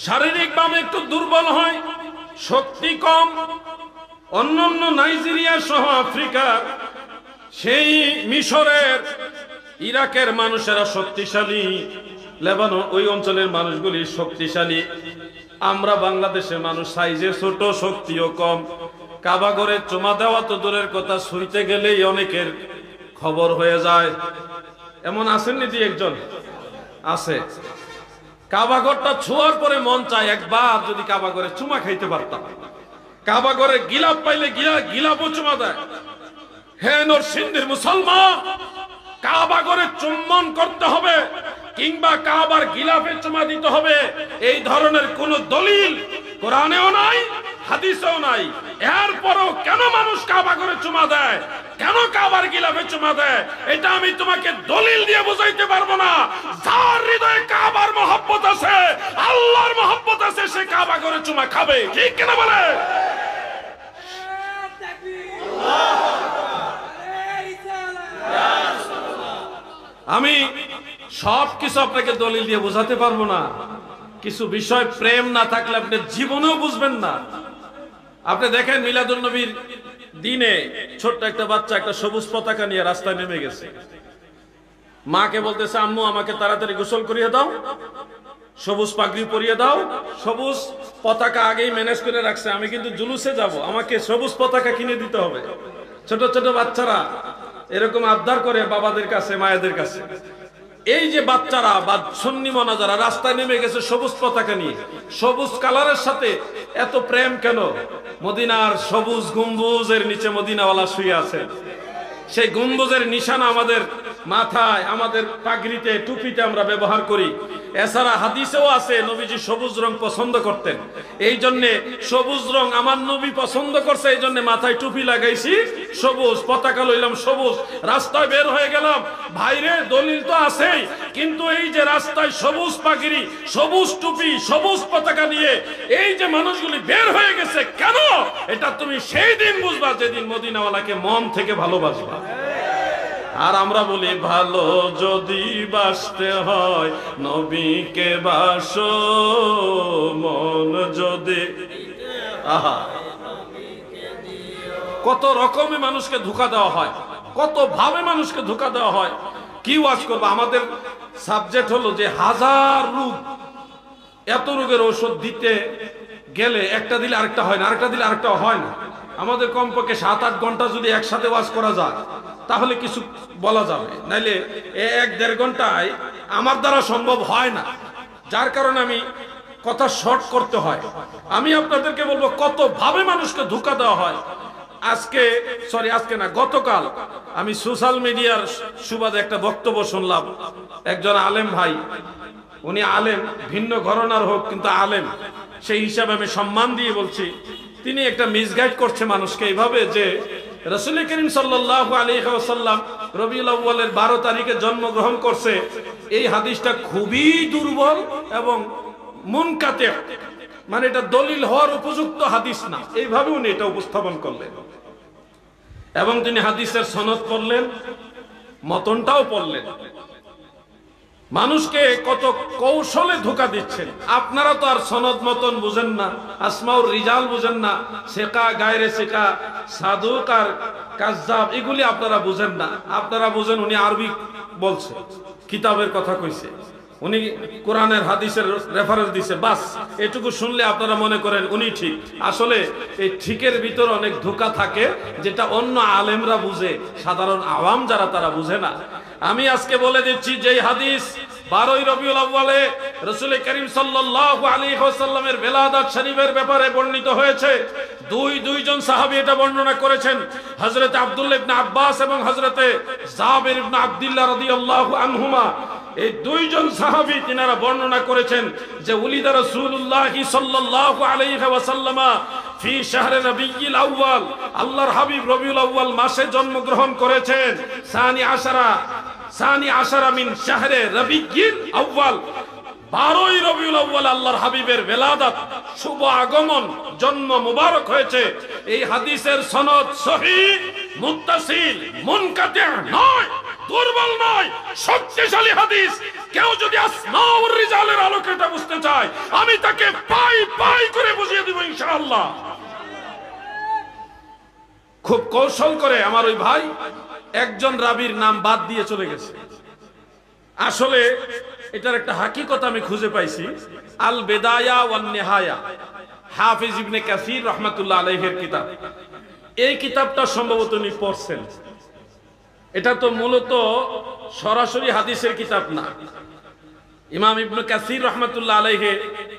শারীরিকভাবে একটু দুর্বল হয়, শক্তি কম। অন্যান্য নাইজেরিয়া সহ আফ্রিকার, সেই মিশরের, ইরাকের মানুষেরা শক্তিশালী, লেবানন ওই অঞ্চলের মানুষগুলি শক্তিশালী। আমরা বাংলাদেশের মানুষ সাইজে ছোট, শক্তিও কম। কাবা ঘরে চুমা দেওয়া তো দূরের কথা, শুইতে গেলেই অনেকের খবর হয়ে যায়। এমন আছেন নি? একজন আছে, কাবা ঘরটা ছোঁয়ার পরে মন চায় একবার যদি কাবা ঘরে চুমা খাইতে পারতাম। কাবা ঘরে গিলাপ পাইলে গিলাপও চুমা দেয়। হে নরসিংদীর মুসলমান, কাবা ঘরে চুম্বন করতে হবে কিংবা কাবার গিলাফে চুমা দিতে হবে, এই ধরনের কোন দলিল কোরআনেও নাই, হাদিসেও নাই। এরপরও কেন মানুষ কাবা ঘরে চুমা দেয়, কেন কাবার গিলাফে চুমা দেয়, এটা আমি তোমাকে দলিল দিয়ে বুঝাইতে পারবো না। যার হৃদয়ে কাবার মহব্বত আছে, আল্লাহর মহব্বত আছে, সে কাবা ঘরে চুমা খাবে। ঠিক কিনা বলে? আমি সবকিছু আপনাকে দলিল দিয়ে বোঝাতে পারবো না। কিছু বিষয় প্রেম না থাকলে আপনি জীবনেও বুঝবেন না। আপনি দেখেন মিলাদুন নবীর দিনে ছোট্ট একটা বাচ্চা একটা সবুজ পতাকা নিয়ে রাস্তায় নেমে গেছে। মাকে বলতেছে, আম্মু আমাকে তাড়াতাড়ি গোসল করিয়ে দাও, সবুজ পাগড়ি পরিয়ে দাও। সবুজ পতাকা আগেই ম্যানেজ করে রাখছে, আমি কিন্তু জুলুসে যাব, আমাকে সবুজ পতাকা কিনে দিতে হবে। ছোট ছোট বাচ্চারা এরকম আবদার করে বাবাদের কাছে, মায়েদের কাছে। এই যে বাচ্চারা বা সুন্নি মনা যারা রাস্তায় নেমে গেছে সবুজ পতাকা নিয়ে, সবুজ কালারের সাথে এত প্রেম কেন? মদিনার সবুজ গম্বুজের নিচে মদিনাওয়ালা শুয়ে আছে। সেই গম্বুজের নিশানা আমাদের মাথায়, আমাদের পাগড়িতে, টুপিতে আমরা ব্যবহার করি। এছাড়া হাদিসেও আছে নবীজি সবুজ রং পছন্দ করতেন। এই জন্য সবুজ রং আমার নবী পছন্দ করছে, এই জন্য মাথায় টুপি লাগাইছি সবুজ, পতাকা লইলাম সবুজ, রাস্তায় বের হয়ে গেলাম। ভাইরে দলিল তো আছেই, কিন্তু এই যে রাস্তায় সবুজ পাগড়ি, সবুজ টুপি, সবুজ পতাকা নিয়ে এই যে মানুষগুলি বের হয়ে গেছে কেন, এটা তুমি সেই দিন বুঝবা যেদিন মদিনাওয়ালাকে মন থেকে ভালোবাসবা। আর আমরা বলি ভালো যদি বাসতে হয় নবীকে বাসো, মন যদি। আহা, কত রকমে মানুষকে ধোঁকা দেওয়া হয়, কত ভাবে মানুষকে ধোঁকা দেওয়া হয়। কি ওয়াজ করবো? আমাদের সাবজেক্ট হলো যে হাজার রোগ, এত রোগের ঔষধ দিতে গেলে একটা দিলে আরেকটা হয় না, আরেকটা দিলে আরেকটা হয় না। আমাদের কমপক্ষে 7-8 ঘন্টা যদি একসাথে ওয়াজ করা যায় তাহলে কিছু বলা যাবে, নাইলে 1-1.5 ঘন্টায় আমার দ্বারা সম্ভব হয় না। যার কারণে আমি কথা শর্ট করতে হয়। আমি আপনাদেরকে বলবো কত ভাবে মানুষকে ধোঁকা দেওয়া হয়। আজকে না, গতকাল আমি সোশ্যাল মিডিয়ার সুবাদে একটা বক্তব্য শুনলাম। একজন আলেম ভাই, উনি আলেম, ভিন্ন ঘরানার হোক কিন্তু আলেম, সেই হিসাবে আমি সম্মান দিয়ে বলছি। তিনি একটা মিসগাইড করছে মানুষকে এইভাবে যে রাসূল করিম সাল্লাল্লাহু আলাইহি ওয়াসাল্লাম রবিউল আউয়ালের 12 তারিখে জন্মগ্রহণ করছে। এই হাদিসটা খুবই দুর্বল এবং মুনকাতে, মানে এটা দলিল হওয়ার উপযুক্ত হাদিস না, এইভাবে উনি এটা উপস্থাপন করলেন। এবং তিনি হাদিসের সনদ পড়লেন, মতনটাও পড়লেন। মানুষকে কত কৌশলে ধোঁকা দিচ্ছেন। আপনারা তো আর সনদ মতন বুঝেন না, আসমাউর রিজাল বুঝেন না, সেকা গায়রে সেকা, সাদুক আর কাজ্জাব এগুলি আপনারা বুঝেন না। আপনারা বুঝেন উনি আরবি বলছে, কিতাবের কথা কইছে, উনি কোরআনের হাদিসের রেফারেন্স দিছে, বাস এটুকু শুনলে আপনারা মনে করেন উনি ঠিক। আসলে এই ঠিকের ভিতর অনেক ধোঁকা থাকে, যেটা অন্য আলেমরা বুঝে, সাধারণ আওয়াম যারা তারা বুঝে না। আমি আজকে বলে দিচ্ছি যে হাদিস 12ই রবিউল আউয়ালে রাসূল করিম সাল্লাল্লাহু আলাইহি ওয়াসাল্লামের বেলাদাত শরীফের ব্যাপারে বর্ণিত হয়েছে। দুইজন সাহাবী এটা বর্ণনা করেছেন, হযরত আব্দুল্লাহ ইবনে আব্বাস এবং হযরত জাবির ইবনে আব্দুল্লাহ রাদিয়াল্লাহু আনহুমা। এই দুইজন সাহাবী তিনারা বর্ণনা করেছেন যে উলিদা রাসূলুল্লাহ সাল্লাল্লাহু আলাইহি ওয়াসাল্লাম ফি শাহরে রবিউল আউয়াল, আল্লাহর হাবিব রবিউল আউয়াল মাসে জন্মগ্রহণ করেছেন। সানি আশারা মিন শাহরে রবিউল আউয়াল, 12ই রবিউল আউয়াল আল্লাহর হাবিবের বেলাদাত, শুভ আগমন, জন্ম মুবারক হয়েছে। এই হাদিসের সনদ সহিহ, মুত্তাসিল, মুনকাতি নয়, দুর্বল নয়, শক্তিশালী হাদিস। কেউ যদি আসমাউর রিজালের আলোকে এটা বুঝতে চায়, আমি তাকে পাই করে বুঝিয়ে দেব ইনশাআল্লাহ। খুব কৌশল করে আমার ওই ভাই একজন রাবীর নাম বাদ দিয়ে চলে গেছে। আসলে এটার একটা হাকিকত আমি খুঁজে পাইছি। আল বেদায়া ওয়ান নিহায়া, হাফিজ ইবনে কাসির রাহমাতুল্লাহ আলাইহির কিতাব। এই কিতাবটা সম্ভবত উনি পড়ছেন। এটা তো মূলত সরাসরি হাদিসের কিতাব না। ইমাম ইবনে কাসির রাহমাতুল্লাহ আলাইহি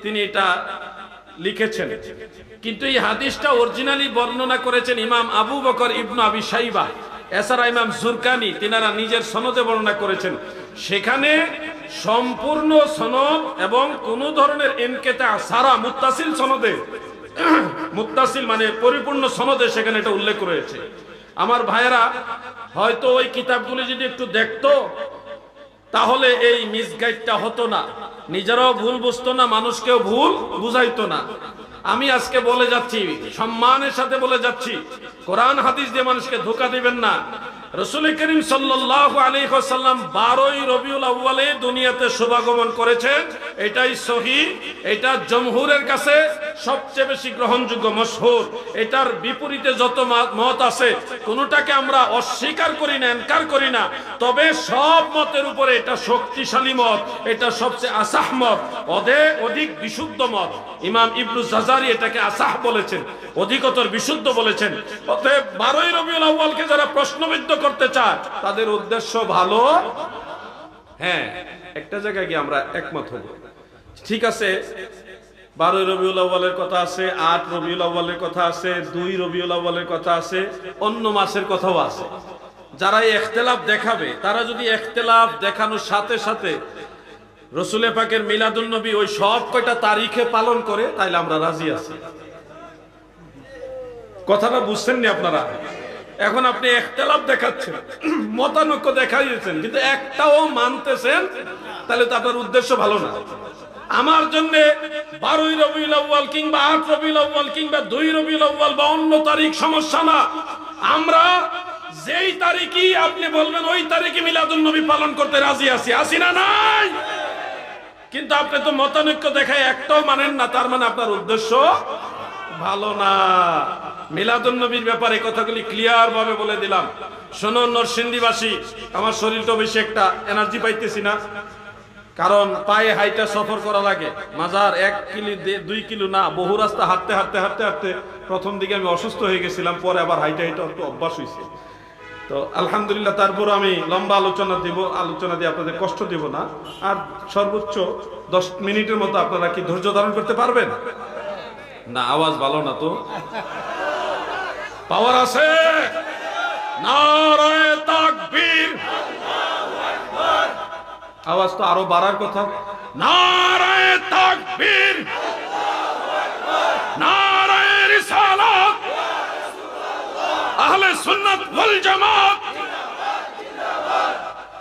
তিনি এটা লিখেছেন, কিন্তু এই হাদিসটা অরিজিনালি বর্ণনা করেছেন ইমাম আবু বকর ইবনে আবি শাইবা, এছাড়া ইমাম জুরকানি তিনারা নিজের সনদে বর্ণনা করেছেন। সেখানে সম্পূর্ণ সনদ এবং কোন ধরনের ইনকিতা সারা মুত্তাসিল সনদে, মুত্তাসিল মানে পরিপূর্ণ সনদে সেখানে এটা উল্লেখ রয়েছে। আমার ভাইয়েরা হয়তো ওই কিতাবগুলি যদি একটু দেখতো তাহলে এই মিসগাইডটা হতো না, নিজেরাও ভুল বুঝতো না, মানুষকেও ভুল বুঝাইতো না। আমি আজকে বলে যাচ্ছি, সম্মানের সাথে বলে যাচ্ছি, কোরআন হাদিস দিয়ে মানুষকে ধোঁকা দিবেন না। রাসূল করিম সাল্লাল্লাহু আলাইহি ওয়াসাল্লাম 12ই রবিউল আউয়ালে দুনিয়াতে শুভাগমন করেছেন, এটাই সহিহ, এটা জমহুরের কাছে সবচেয়ে বেশি গ্রহণযোগ্য, মশহুর। এটার বিপরীতে যত মত আছে কোনটাকে আমরা অস্বীকার করি না, ইনকার করি না, তবে সব মতের উপরে এটা শক্তিশালী মত, এটা সবচেয়ে আসাহ মত, অধিক বিশুদ্ধ মত। ইমাম ইবনু জাজারি এটাকে আসাহ বলেছেন, অধিকতর বিশুদ্ধ বলেছেন। অতএব 12ই রবিউল আউয়ালকে যারা প্রশ্নবিদ্ধ করতে চায় তাদের উদ্দেশ্য ভালো। হ্যাঁ, একটা জায়গায় গিয়ে আমরা একমত হব, ঠিক আছে 12ই রবিউল আউয়ালের কথা আছে, 8 রবিউল আউয়ালের কথা আছে, 2 রবিউল আউয়ালের কথা আছে, অন্য মাসের কথাও আছে। যারা এই ইখতিলাফ দেখাবে তারা যদি ইখতিলাফ দেখানোর সাথে সাথে রাসূল পাকের মিলাদুন নবী ওই সব কয়টা তারিখে পালন করে, তাইলে আমরা রাজি আছি। কথাটা বুঝছেন নি আপনারা? এখন আপনি ইখতিলাফ দেখাচ্ছেন, মতানৈক্য দেখাইছেন, কিন্তু একটাও মানতেছেন, তাহলে তো আপনার উদ্দেশ্য ভালো না। আমার জন্য 12ই রবিউল আউয়াল কিংবা 8 রবিউল আউয়াল কিংবা 2 রবিউল আউয়াল বা অন্য তারিখ সমস্যা না। আমরা যেই তারিখই আপনি বলবেন ওই তারিখে মিলাদুন নবী পালন করতে রাজি আছি, আছি না নাই? কিন্তু আপনি তো মতানৈক্য দেখায় একটাও মানেন না, তার মানে আপনার উদ্দেশ্য ভালো না। মিলাদুন নবীর ব্যাপারে কথাগুলি ক্লিয়ার ভাবে বলে দিলাম। শোনো নরসিংদীবাসী, আমার শরীরটা বেশি একটা এনার্জি পাইতেছি না, কারণ পায়ে হাইটা সফর করা লাগে। মাজার 1 কিলো 2 কিলো না, বহু রাস্তা হাঁটতে হাঁটতে হাঁটতে হাঁটতে প্রথম দিকে আমি অসুস্থ হয়ে গেছিলাম, পরে আবার হাইটা একটু অভ্যাস হয়েছে। তো আলহামদুলিল্লাহ, তারপর আমি লম্বা আলোচনা দিয়ে আপনাদের কষ্ট দিব না। আর সর্বোচ্চ 10 মিনিটের মতো আপনারা কি ধৈর্য ধারণ করতে পারবেন? না, আওয়াজ ভালো না তো, পাওয়ার আছে? নারায়ে তাকবীর, আওয়াজ তো আরো বাড়ার কথা। নারায়ে তাকবীর, নারায়ে রিসালাত, আহলে সুন্নাত ওয়াল জামাত।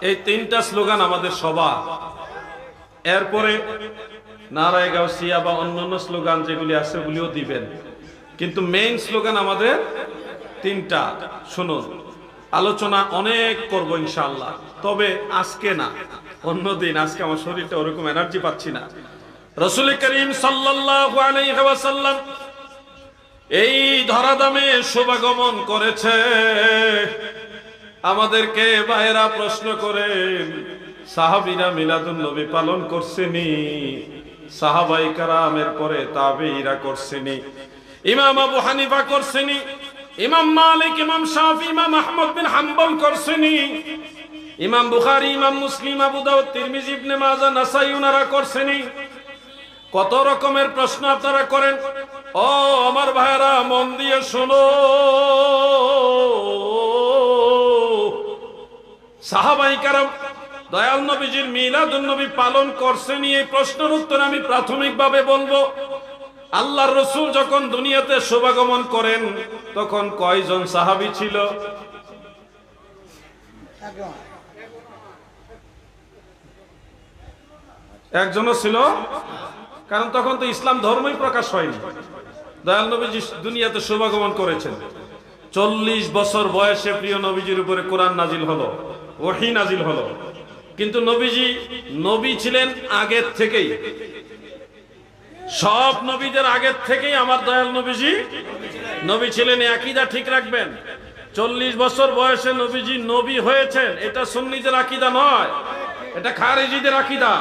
এই 3টা স্লোগান আমাদের সবার। এরপরে নারায়ে গাউসিয়া বা অন্যান্য স্লোগান যেগুলি আছে ওগুলিও দিবেন, কিন্তু মেইন স্লোগান আমাদের 3টা। শুনুন, আলোচনা অনেক করব ইনশাআল্লাহ, তবে আজকে না, অন্যদিন। আজকে আমার শরীরটা ওরকম এনার্জি পাচ্ছি না। রাসূল করিম সাল্লাল্লাহু আলাইহি ওয়াসাল্লাম এই ধরাধামে শুভাগমন করেছে। আমাদেরকে ভাইরা প্রশ্ন করেন, সাহাবীরা মিলাদুন নবী পালন করছেনি? সাহাবায়ে কেরামের পরে তাবেঈরা করছেনি? ইমাম আবু হানিফা করছেনি? ইমাম মালিক, ইমাম শাফি, ইমাম আহমদ বিন হাম্বল করছেনি? ইমাম বুখারী, ইমাম মুসলিম, আবু দাউদ, তিরমিজি, ইবনে মাজাহ, নাসাই ওনারা করছেনি? কত রকমের প্রশ্ন আপনারা করেন। ও আমার ভাইরা, মন দিয়ে শোনো, সাহাবায়ে কেরাম দয়াল নবীজির মিলাদুন নবী পালন করছেনি? এই প্রশ্নের উত্তর আমি প্রাথমিকভাবে বলবো। আল্লাহর রাসূল যখন দুনিয়াতে শুভাগমন করেন তখন কয়জন সাহাবী ছিল? একজনও ছিল, কারণ তখন তো ইসলাম ধর্মই প্রকাশ হয়নি। দয়াল নবীজি দুনিয়াতে শুভাগমন করেছেন, 40 বছর বয়সে প্রিয় নবীজির উপরে কোরআন নাজিল হলো, ওহী নাজিল হলো। কিন্তু নবীজি নবী ছিলেন আগের থেকেই, সব নবীদের আগের থেকেই আমার দয়াল নবীজি নবী ছিলেন। আকীদা ঠিক রাখবেন, 40 বছর বয়সে নবীজি নবী হয়েছেন, এটা সুন্নিদের আকীদা নয়, এটা খারিজিদের আকীদা।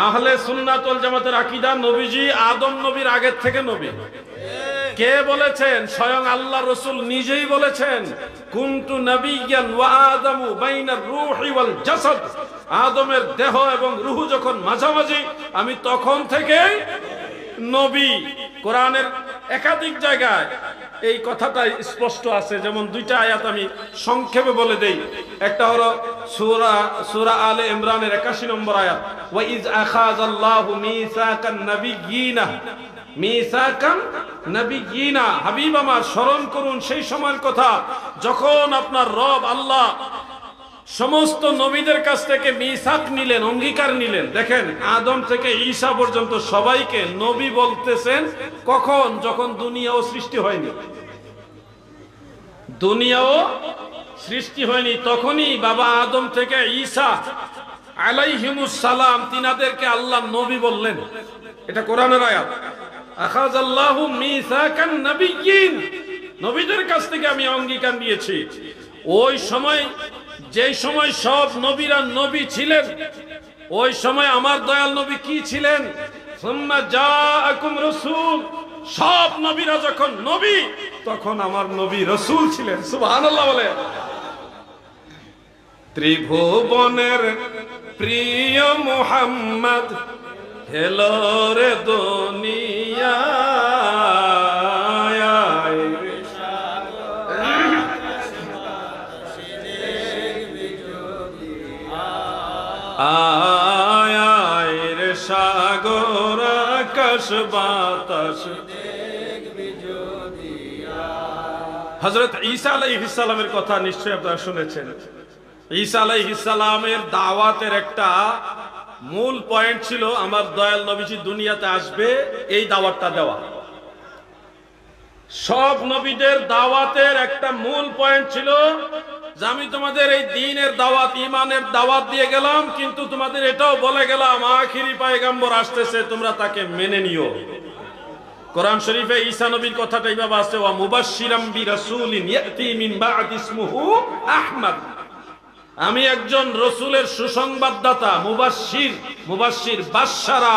আহলে সুন্নাত ওয়াল জামাতের আকীদা নবীজি আদম নবীর আগের থেকে নবী। কে বলেছেন? স্বয়ং আল্লাহ রাসূল নিজেই বলেছেন, কুনতু নাবিয়্যান ওয়া আদামু বাইনার রূহি ওয়াল জাসাদ। আদমের দেহ এবং রূহ যখন মাঝামাঝি, আমি তখন থেকেই নবী। কোরআনের একাধিক জায়গায় এই কথাটা স্পষ্ট আছে। যেমন 2টা আয়াত আমি সংক্ষেপে বলে দেই। একটা হলো সূরা আলে ইমরানের 81 নম্বর আয়াত, ওয়া ইজ আখাযাল্লাহু মিসাকান নাবিয়্যিনা, মিসাকান নাবিয়্যিনা, হাবিব আমার স্মরণ করুন সেই সময়ের কথা যখন আপনার রব আল্লাহ সমস্ত নবীদের কাছ থেকে মিসাক নিলেন, অঙ্গীকার নিলেন। দেখেন, আদম থেকে ঈসা পর্যন্ত সবাইকে নবী বলতেছেন কখন? যখন দুনিয়াও সৃষ্টি হয়নি, দুনিয়াও সৃষ্টি হয়নি তখনই বাবা আদম থেকে ঈসা আলাইহিমুস সালাম তিনাদেরকে আল্লাহ নবী বললেন। এটা কোরআনের আয়াত। আখাযাল্লাহু মিসাকান নাবিয়্যিন, নবীদের কাছ থেকে আমি অঙ্গীকার নিয়েছি। ওই সময় যেই সময় সব নবীরা নবী ছিলেন, ওই সময় আমার দয়াল নবী কি ছিলেন? সুম্মা জাআকুম রাসূল, সব নবীরা যখন নবী তখন আমার নবী রাসূল ছিলেন। সুবহানাল্লাহ বলে। ত্রিভুবনের প্রিয় মুহাম্মদ হেলো রে দুনিয়ায়, আয় আয় রে সাগর আকাশ বাতাস। হযরত ঈসা আলাইহিস সালামের কথা নিশ্চয়ই আপনারা শুনেছেন। ঈসা আলাইহিস সালামের দাওয়াতের একটা মূল পয়েন্ট ছিল আমার দয়াল নবীজি দুনিয়াতে আসবে, এই দাওয়াতটা দেওয়া। সব নবীদের দাওয়াতের একটা মূল পয়েন্ট ছিল যে আমি তোমাদের এই দ্বীনের দাওয়াত, ঈমানের দাওয়াত দিয়ে গেলাম, কিন্তু তোমাদের এটাও বলে গেলাম আখিরি পয়গম্বর আসতেছে, তোমরা তাকে মেনে নিও। কোরআন শরীফে ঈসা নবীর কথাটা এইভাবে আছে, ওয়া মুবাশশিরাম বিরাসূলিন ইয়াতি মিন বা'দি ইসমুহু আহমদ। আমি একজন রসুলের সুসংবাদদাতা। মুবাশশির, মুবাশশির বাশশারা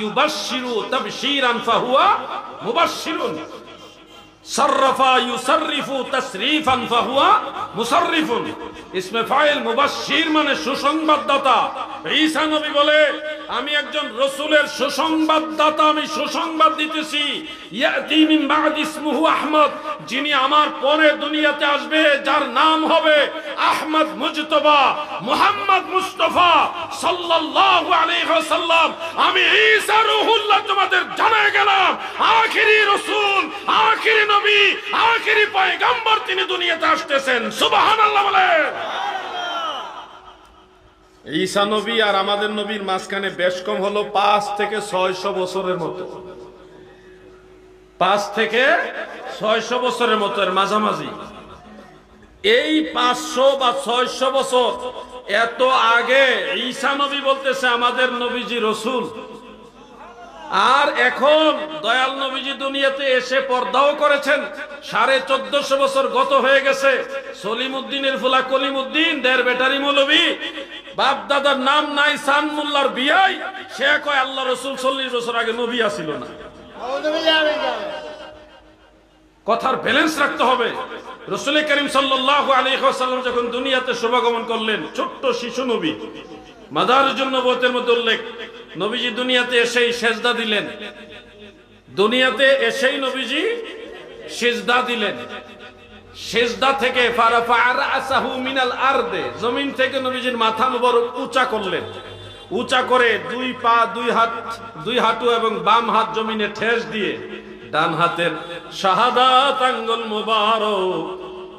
ইউবাশশিরু তাবশীরান ফাহুয়া মুবাশশিরুন, সাররাফা ইউসাররিফু তাসরিফান ফাহুয়া মুসাররিফুন। ইসমে ফাইল মুবাশশির মানে সুসংবাদদাতা। ঈসা নবী বলে আমি একজন রসুলের সুসংবাদদাতা, আমি সুসংবাদ দিতেছি। ইয়াতি মিন বা'দি ইসমুহু আহমদ, যিনি আমার পরে দুনিয়াতে আসবে, যার নাম হবে আহমদ মুজতবা মুহাম্মদ মুস্তাফা সাল্লাল্লাহু আলাইহি ওয়াসাল্লাম। আমি ঈসা রূহুল্লাহ তোমাদের জানায় গেলাম আখিরি রাসূল, আখিরি নবী, আখিরি পয়গম্বর তিনি দুনিয়াতে আসতেছেন। সুবহানাল্লাহ বলে। ঈসা নবী আর আমাদের নবীর মাঝখানে বেশ কম হলো 5 থেকে 600 বছরের মতো। 5 থেকে 600 বছরের মতো, এর মাঝামাঝি। এই 500 বা 600 বছর এত আগে ঈসা নবী বলতেছে আমাদের নবীজি রসুল। আর এখন দয়াল নবীজি দুনিয়াতে এসে পর্দাও করেছেন। 1450 বছর গত হয়ে গেছে। সলিমউদ্দিনের ফুলা কলিমউদ্দিন, দের বেটারি মৌলবী, বাপ দাদার নাম নাই, সান মোল্লার বিয়াই, সে কয় আল্লাহ রসুল 40 বছর আগে নবী আসিল না। কথার ব্যালেন্স রাখতে হবে। রাসূল করিম সাল্লাল্লাহু আলাইহি ওয়াসাল্লাম যখন দুনিয়াতে শুভাগমন করলেন, ছোট্ট শিশু নবী, মাদারুন নবুয়তের মধ্যে উল্লেখ, নবীজি দুনিয়াতে এসেই সেজদা দিলেন। দুনিয়াতে এসেই নবীজি সেজদা দিলেন। সেজদা থেকে ফারাফা রাসাহু মিনাল আরদে, জমিন থেকে নবীজির মাথা মুবারক উঁচা করলেন। উঁচা করে দুই পা, দুই হাঁটু এবং বাম হাত জমিনে ঠেস দিয়ে ডান হাতের শাহাদাত আঙ্গুল মুবারক,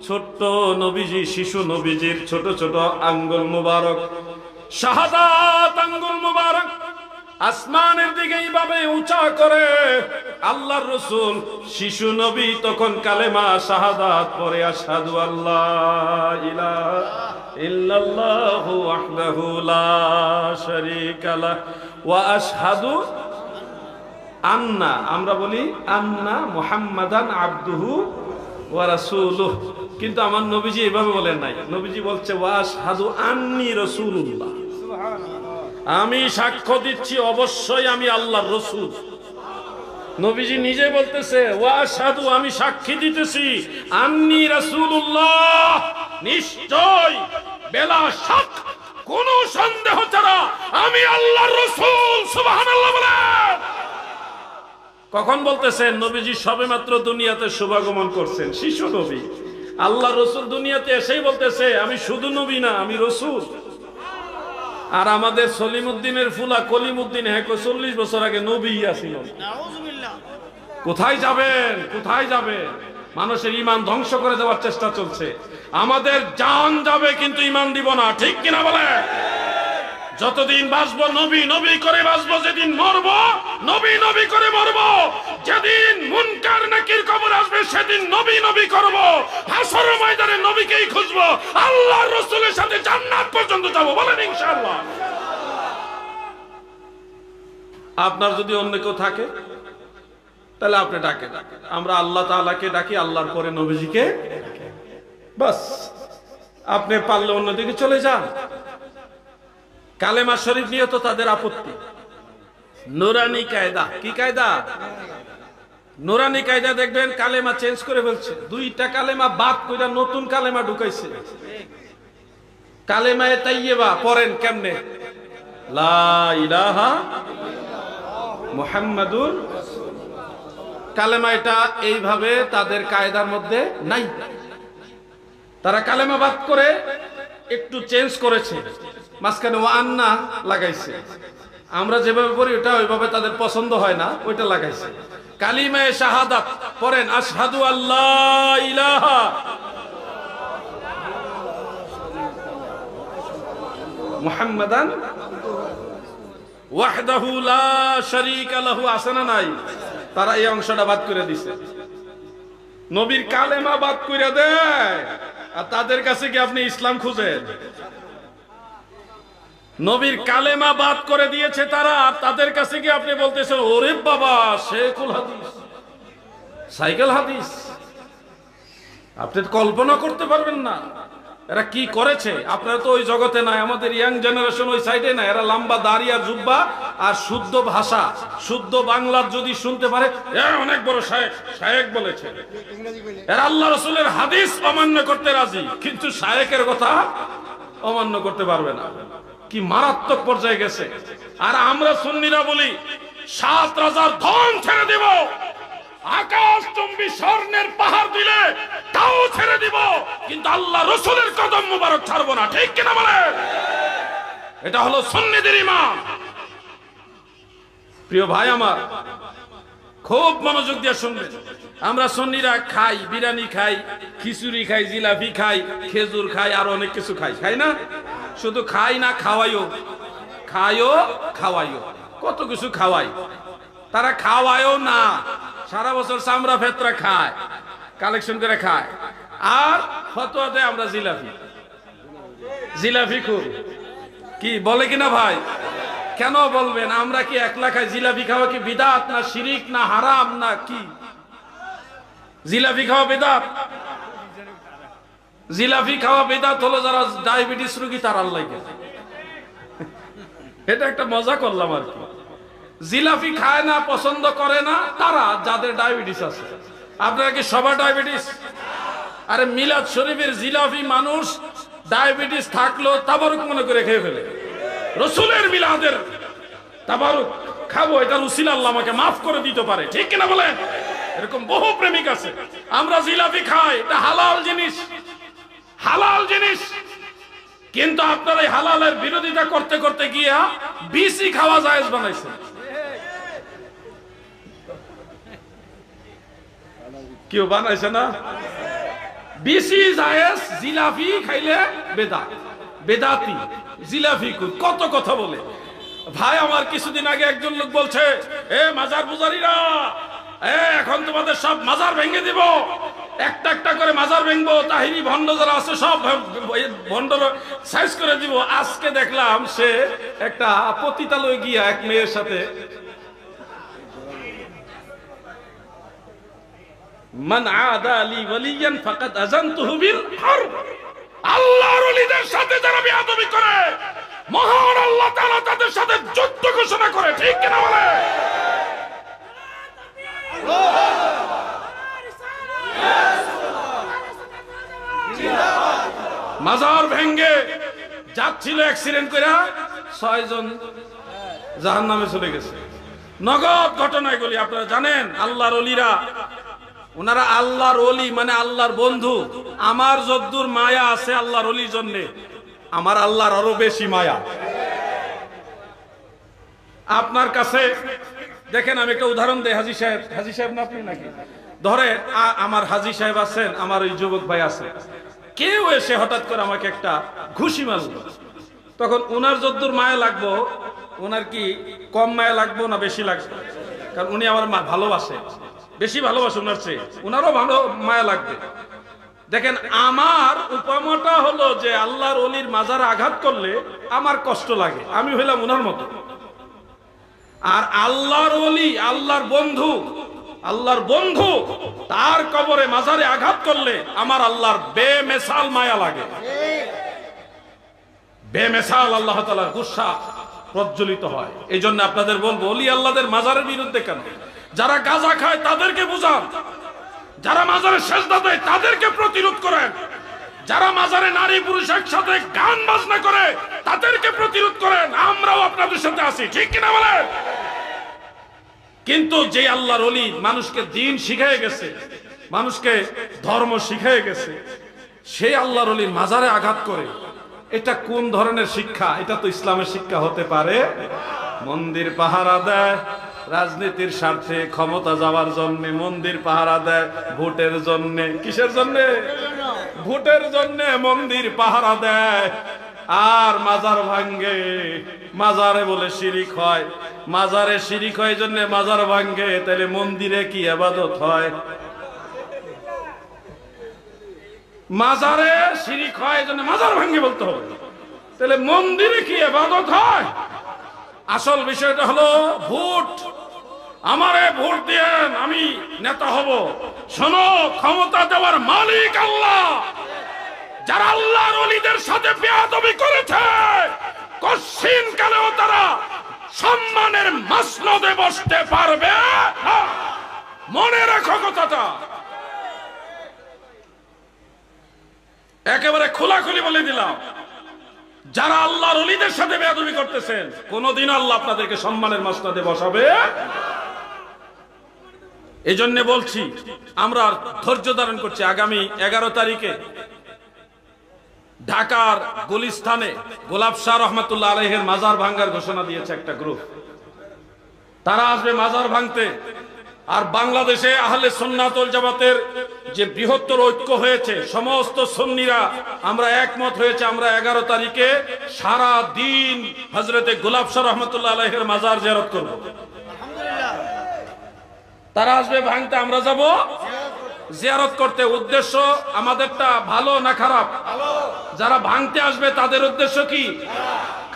ছোট্ট নবীজি, শিশু নবীজির ছোট ছোট আঙ্গুল মুবারক, শাহাদাত আঙ্গুল মুবারক আসমানের দিকে এইভাবে উঁচা করে আল্লাহর রাসূল শিশু নবী তখন কালেমা শাহাদাত পড়ে, আশহাদু আল্লাহ ইলাহা ইল্লাল্লাহু ওয়াহদাহু লা শারীকা লাহু ওয়া আশহাদু আন্না, আমরা বলি আন্না মুহাম্মাদান আবদুহু ওয়া রাসূলুহু, কিন্তু আমার নবীজি এভাবে বলেন নাই। নবীজি বলছে ওয়া আশহাদু আন্নী রাসূলুল্লাহ, আমি সাক্ষ্য দিচ্ছি অবশ্যই আমি আল্লাহর রাসূল। নবীজি নিজে বলতেছে ওয়া আশহাদু, আমি সাক্ষী দিতেছি আন্নী রাসূলুল্লাহ, নিশ্চয় বেলা শাক কোন সন্দেহ ছাড়া আমি আল্লাহর রাসূল। সুবহানাল্লাহ বলেন। কখন বলতেছেন? নবীজি সবেমাত্র দুনিয়াতে শুভাগমন করছেন, শিশু নবী। আল্লাহর রাসূল দুনিয়াতে এসেই বলতেছে আমি শুধু নবী না, আমি রাসূল। আর আমাদের সলিমউদ্দিনের ফুলা কলিমউদ্দিন 40 বছর আগে নবী ছিল। কোথায় যাবেন? কোথায় যাবেন? মানুষের ঈমান ধ্বংস করে দেওয়ার চেষ্টা চলছে। আমাদের জান যাবে কিন্তু ঈমান দিব না, ঠিক কিনা বলে? যতদিন বাঁচবো নবী নবী করে বাঁচবো, যেদিন মরবো নবী নবী করে মরবো, যেদিন মুনকার নাকির খবর আসবে সেদিন নবী নবী করব, হাসর ময়দানে নবীকেই খুঁজবো, আল্লাহর রাসূলের সাথে জান্নাত পর্যন্ত যাব, বলেন ইনশাআল্লাহ। আপনার যদি অন্য কেউ থাকে তাহলে আপনি ডাকেন, আমরা আল্লাহ তাআলাকে ডাকি, আল্লাহর পরে নবীজিকে, বাস। আপনি পারলে অন্যদিকে চলে যান। কালেমা শরীফ নিয়ে তো তাদের আপত্তি। নুরানি কায়দা, কি কায়দা? নুরানি কায়দা। দেখবেন কালেমা চেঞ্জ করে ফেলছে, দুইটা কালেমা বাদ করে নতুন কালেমা ঢুকাইছে। কালেমায়ে তাইয়্যিবা পড়েন কেমনে? লা ইলাহা মুহাম্মাদুর। কালেমা এটা এইভাবে তাদের কায়দার মধ্যে নাই। তারা কালেমা বাদ করে একটু চেঞ্জ করেছে, মাঝখানে ওয়ান্না লাগাইছে। আমরা যেভাবে পড়ি ওটা ওইভাবে তাদের পছন্দ হয় না, ওইটা লাগাইছে। কালিমায়ে শাহাদাত পড়েন, আশহাদু আল্লাহ ইলাহা মুহাম্মাদান ওয়াহদাহু লা শারীকা লাহু, আছে না নাই? তারা এই অংশটা বাদ করে দিছে। নবীর কালেমা বাদ করে দেয়, আর তাদের কাছে কি আপনি ইসলাম খুঁজেন? নবীর কালেমা বাদ করে দিয়েছে তারা, আর তাদের কাছে কি আপনি বলতেছেন ওরে বাবা শেখুল হাদিস, সাইকেল হাদিস? আপনি কল্পনা করতে পারবেন না এরা কি করেছে। আপনারা তো ওই জগতে নাই, আমাদের ইয়াং জেনারেশন ওই সাইডে নাই। এরা লম্বা দাড়ি আর জুব্বা আর শুদ্ধ ভাষা, শুদ্ধ বাংলার যদি শুনতে পারে অনেক বড় শায়েখ, শায়েখ বলেছে। এরা আল্লাহ রাসূলের হাদিস অমান্য করতে রাজি, কিন্তু শায়েখের কথা অমান্য করতে পারবে না। কি মারাত্মক পর্যায়ে গেছে। আর আমরা সুন্নিরা বলি 7 রাজার ধন ছেড়ে দেব, আকাশ চুম্বি স্বর্ণের পাহাড় দিলে তাও ছেড়ে দিব, কিন্তু আল্লাহ রাসূলের কদম মুবারক ছাড়বো না। ঠিক কিনা বলেন? এটা হলো সুন্নিদের ঈমান। প্রিয় ভাই আমার, খুব মনোযোগ দিয়ে শুনবেন। আমরা সুন্নিরা খাই, বিরিয়ানি খাই, খিচুড়ি খাই, জিলাপি খাই, খেজুর খাই, আর অনেক কিছু খাই, খাই না? শুধু খাই না, খাওয়াইও, খাইও খাওয়াইও, কত কিছু খাওয়াই। তারা খাওয়ায়ও না, সারা বছর চামড়া ফেতরা খায়, কালেকশন করে খায়, আর ফতোয়া দেয় আমরা জিলাপি, জিলাপি খুব। কি বলে কিনা ভাই? কেন বলবেন? আমরা কি একলা খাই? জিলাপি খাওয়া কি বিদাত না শিরিক না হারাম না কি? জিলাপি খাওয়া বিদাত? জিলাপি খাওয়া বিদাত হলো যারা ডায়াবেটিস রোগী তারার লাগে। এটা একটা মজা করলাম আর কি। জিলাপি খায় না, পছন্দ করে না তারা, যাদের ডায়াবেটিস আছে। আপনারা কি সবার ডায়াবেটিস? আরে মিলাদ শরীফের জিলাপি মানুষ ডায়াবেটিস থাকলেও তাবারুক মনে করে খেয়ে ফেলে। রাসূলের মিলাদের তাবারুক খাবো, এটার উসিলা আল্লাহ আমাকে মাফ করে দিতে পারে। ঠিক কিনা বলেন? এরকম বহু প্রেমিক আছে। আমরা জিলাপি খাই, এটা হালাল জিনিস, হালাল জিনিস, কিন্তু আপনারা এই হালালের বিরোধিতা করতে করতে গিয়া বিসি খাওয়া জায়েজ বানাইছে। কেউ বানাইছে না? বিসি জায়েজ, জিলাপি খাইলে বেদাত, বেদাতি, জিলাপি কত কথা বলে। ভাই আমার কিছুদিন আগে একজন লোক বলছে, এ মাজার পূজারীরা, এখন তোমাদের সব মাজার ভেঙে দিব, একটা একটা করে মাজার ভেঙবো, তাহিরি ভণ্ড যারা আছে সব ভণ্ড সাইজ করে দিব। আজকে দেখলাম সে একটা পতিতালয়ে গিয়া এক মেয়ের সাথে মান আদা লি ওয়ালিয়ান ফাকাদ আযানতুহু বিল হারব। আল্লাহর ওলিদের সাথে যারা বেয়াদবি করে, মহান আল্লাহ তাআলা তাদের সাথে যুদ্ধ ঘোষণা করে। ঠিক কিনা বলে? মাজার ভেঙ্গে যাচ্ছিল অ্যাক্সিডেন্ট করে 6 জন জাহান্নামে চলে গেছে। নগদ ঘটনা এগুলি, আপনারা জানেন। আল্লাহর ওলিরা, ওনারা আল্লাহর ওলি মানে আল্লাহর বন্ধু। আমার যদ্দুর মায়া আছে আল্লাহর ওলির জন্য, আমার আল্লাহর আরো বেশি মায়া। আপনার কাছে দেখেন, আমি একটা উদাহরণ দেই। হাজী সাহেব, হাজী সাহেব না আপনি নাকি? ধরে আমার হাজী সাহেব আছেন, আমার ওই যুবক ভাই আছে, কেউ এসে হঠাৎ করে আমাকে একটা ঘুষি মারল, তখন উনার যদ্দুর মায়া লাগবো, ওনার কি কম মায়া লাগবো না বেশি লাগবে? কারণ উনি আমার ভালোবাসে, বেশি ভালোবাসে ওনার চেয়ে, ওনারও ভালো মায়া লাগবে। দেখেন আমার উপমাটা হলো যে আল্লাহর ওলির মাজারে আঘাত করলে আমার কষ্ট লাগে, আমি হইলাম ওনার মতো। আর আল্লাহর ওলি, আল্লাহর বন্ধু তার কবরে মাজারে আঘাত করলে আমার আল্লাহর বেমেসাল মায়া লাগে, বেমেসাল আল্লাহ তাআলার গুসা প্রজ্বলিত হয়। এই জন্য আপনাদের বলবো, ওলি আল্লাহদের মাজারের বিরুদ্ধে কেন? যারা গাঁজা খায় তাদেরকে বুঝান, যারা মাজারে সেজদা দেয় তাদেরকে প্রতিরোধ করেন, যারা মাজারে নারী পুরুষ একসাথে গান বাজনা করে তাদেরকে প্রতিরোধ করেন। আমরাও আপনাদের সাথে আছি, ঠিক কিনা বলেন? কিন্তু যে আল্লাহর ওলি মানুষকে দ্বীন শিখিয়ে গেছে, মানুষকে ধর্ম শিখিয়ে গেছে, সেই আল্লাহর ওলির মাজারে আঘাত করে, এটা কোন ধরনের শিক্ষা? এটা তো ইসলামের শিক্ষা হতে পারে? মন্দির পাহারা দেয় রাজনীতির স্বার্থে, ক্ষমতা যাওয়ার জন্য মন্দির পাহারা দেয়, ভোটের জন্য। কিসের জন্য? ভোটের জন্য মন্দির পাহারা দেয়। আর মাজার ভাঙ্গে, মাজারে বলে শিরিক হয়, মাজারে শিরিক হয় জন্য মাজার ভাঙ্গে। তাহলে মন্দিরে কি ইবাদত হয়? মাজারে শিরিক হয় জন্য মাজার ভাঙ্গে বলতে হবে, তাহলে মন্দিরে কি ইবাদত হয়? আসল বিষয়টা হলো ভোট। আমারে ভোট দেন, আমি নেতা হব। শোনো, ক্ষমতা দেওয়ার মালিক আল্লাহ। যারা আল্লাহর ওলিদের সাথে বেয়াদবি করেছে, কঠিন কালেও তারা সম্মানের মাসনদে বসতে পারবে না। মনে রাখো কথাটা, একেবারে খোলাখুলি বলে দিলাম। যারা আল্লাহর ওলিদের সাথে বেয়াদবি করতেছেন, কোনদিন আল্লাহ আপনাদেরকে সম্মানের মাসনদে বসাবে। এই জন্য বলছি, আমরা ধৈর্য ধারণ করছি। আগামী 11 তারিখে ঢাকার গুলিস্তানে গোলাপ শাহ রহমতুল্লাহ আলাইহির মাজার ভাঙ্গার ঘোষণা দিয়েছে একটা গ্রুপ। তারা আসবে মাজার ভাঙতে। আর বাংলাদেশে আহলে সুন্নাত ওয়াল জামাতের যে বৃহত্তর ঐক্য হয়েছে, সমস্ত সুন্নিরা আমরা একমত হয়েছে, আমরা 11 তারিখে সারা দিন হযরতে গোলাপ শাহ রহমতুল্লাহ আলাইহির মাজার জিয়ারত করব। তারা আসবে ভাঙতে, আমরা যাব জিয়ারত করতে। উদ্দেশ্য আমাদেরটা ভালো না খারাপ? যারা ভাঙতে আসবে তাদের উদ্দেশ্য কি?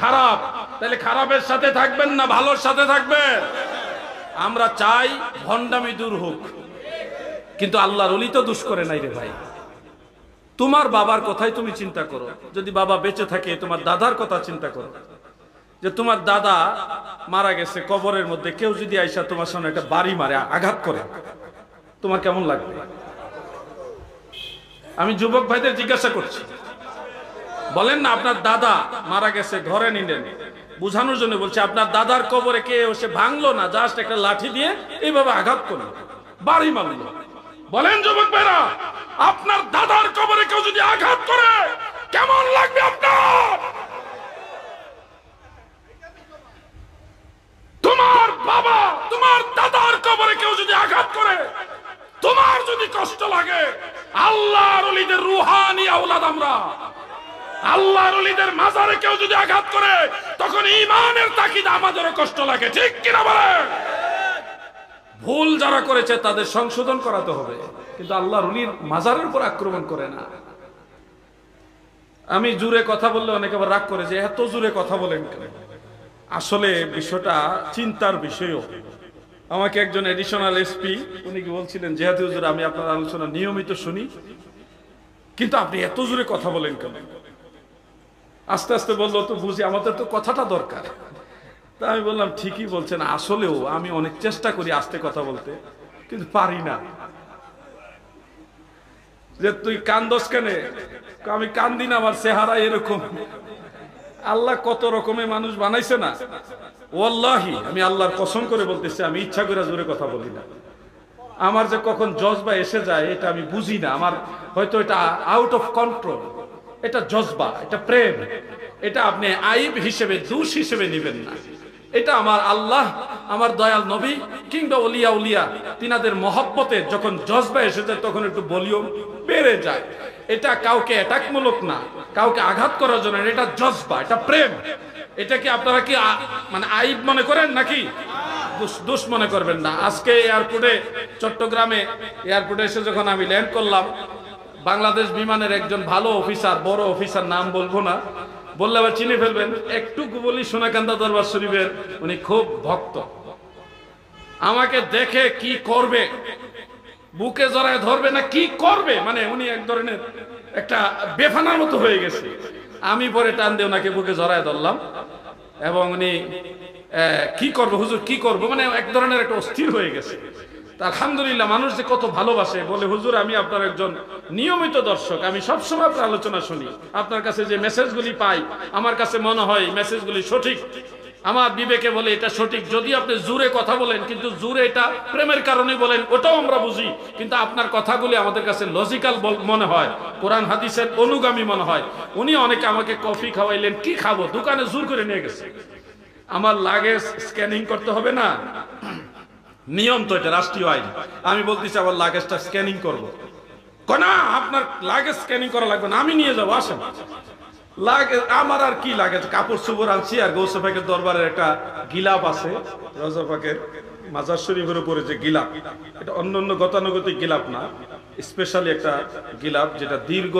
খারাপ। তাহলে খারাপের সাথে থাকবেন না ভালোর সাথে থাকবেন? আমরা চাই ভণ্ডামি দূর হোক, কিন্তু আল্লাহর ওলি তো দোষ করে নাই রে ভাই। তোমার বাবার কথাই তুমি চিন্তা করো, যদি বাবা বেঁচে থাকে তোমার দাদার কথা চিন্তা করো। যে তোমার দাদা মারা গেছে, কবরের মধ্যে কেউ যদি আইসা তোমার সামনে একটা বাড়ি মারে, আঘাত করে, তোমার কেমন লাগবে? আমি যুবক ভাইদের জিজ্ঞাসা করছি, বলেন না, আপনার দাদা মারা গেছে, ধরে নিলেন, বুঝানোর জন্য বলছে, আপনার দাদার কবরে কে এসে ভাঙলো না, জাস্ট একটা লাঠি দিয়ে এইভাবে আঘাত করলো, বাড়ি মারলো। বলেন যুবক ভাইরা, আপনার দাদার কবরে কেউ যদি আঘাত করে কেমন লাগবে আপনার? তোমার বাবা, তোমার দাদার কবরে কেউ যদি আঘাত করে তোমার যদি কষ্ট লাগে, আল্লাহর ওলিদের রুহানি আওলাদ আমরা, আল্লাহর ওলিদের মাজারে কেউ যদি আঘাত করে তখন ঈমানের তাকিদে আমাদেরও কষ্ট লাগে, ঠিক কিনা বলেন? ভুল যারা করেছে তাদের সংশোধন করাতে হবে, কিন্তু আল্লাহর ওলির মাজারের উপর আক্রমণ করে না। আমি জোরে কথা বললে অনেকে আবার রাগ করে যে এত জোরে কথা বলেন কেন। আসলে বিষয়টা চিন্তার বিষয়ও। আমাকে একজন এডিশনাল এসপি উনি কি বলছিলেন, জিহাদি হুজুর আমি আপনার আলোচনা নিয়মিত শুনি, কিন্তু আপনি এত জোরে কথা বলেন কেন? আস্তে আস্তে বললো, তো বুঝি আমাদের তো কথাটা দরকার। তা আমি বললাম, ঠিকই বলছেন, আসলেও আমি অনেক চেষ্টা করি আস্তে কথা বলতে, কিন্তু পারি না। যে তুই কান্দস কেন? আমি কান্দি না, আমার চেহারা এরকম। আল্লাহ কত রকমের মানুষ বানাইছে না। ওয়াল্লাহি আমি আল্লাহর কসম করে বলতেছি, আমি ইচ্ছা করে জোরে কথা বলি না। আমার যে কখন জজবা এসে যায় এটা আমি বুঝি না। আমার হয়তো এটা আউট অফ কন্ট্রোল। এটা জজবা, এটা প্রেম, এটা আপনি আইব হিসেবে, দোষ হিসেবে নেবেন না। এটা আমার আল্লাহ, আমার দয়াল নবী কিংবা ওলিয়া উলিয়া তিনাদের মহব্বতের যখন জজবা এসে যায় তখন একটু ভলিউম বেড়ে যায়। এটা কাউকে অ্যাটাকমূলক না, কাউকে আঘাত করার জন্য, এটা জজবা, এটা প্রেম। এটা কি আপনারা কি মানে আইব মনে করেন নাকি? দোষ মনে করবেন না। আজকে এয়ারপোর্টে, চট্টগ্রামে এয়ারপোর্টে এসে যখন আমি ল্যান্ড করলাম, বাংলাদেশ বিমানের একজন ভালো অফিসার, বড় অফিসার, নাম বলবো না, বললে আবার চিনে ফেলবেন, একটু বলি সোনাকান্দা দরবার শরীফের উনি খুব ভক্ত। আমাকে দেখে কি করবে, বুকে জড়ায় ধরবে না কি করবে, মানে উনি এক ধরনের একটা বেফানার মতো হয়ে গেছে। আমি পরে টান দিয়ে ওনাকে বুকে জড়ায় ধরলাম এবং উনি কি করবো হুজুর কি করবো, মানে এক ধরনের একটা অস্থির হয়ে গেছে। আলহামদুলিল্লাহ, মানুষ যে কত ভালোবাসে। বলে হুজুর আমি আপনার একজন নিয়মিত দর্শক, আমি সবসময় আপনার আলোচনা শুনি, আপনার কাছে যে মেসেজগুলি পাই আমার কাছে মনে হয় মেসেজগুলি সঠিক, আমার বিবেকে বলে এটা সঠিক। যদি আপনি জোরে কথা বলেন, কিন্তু জোরে এটা প্রেমের কারণে বলেন, ওটাও আমরা বুঝি, কিন্তু আপনার কথাগুলি আমাদের কাছে লজিক্যাল মনে হয়, কোরআন হাদিসের অনুগামী মনে হয়। উনি অনেকে আমাকে কফি খাওয়াইলেন, কি খাবো, দোকানে জোর করে নিয়ে গেছে। আমার লাগেজ স্ক্যানিং করতে হবে না, নিয়ম তো এটা, রাষ্ট্রীয় আইন। আমি বলতেছি আমার লাগেজটা স্ক্যানিং করবো, না আপনার লাগেজ স্ক্যানিং করা লাগবে না, আমি নিয়ে যাবো, আসেন। লাগেজ আমার আর কি লাগেজ, কাপড় চোপড় আনছি, আর গৌসে পাকের দরবারের একটা গিলাপ আছে, রওজা পাকের মাজার শরীফের উপরে যে গিলাপ, এটা অন্য অন্য গতানুগতিক গিলাপ না, স্পেশালি একটা গিলাপ যেটা দীর্ঘ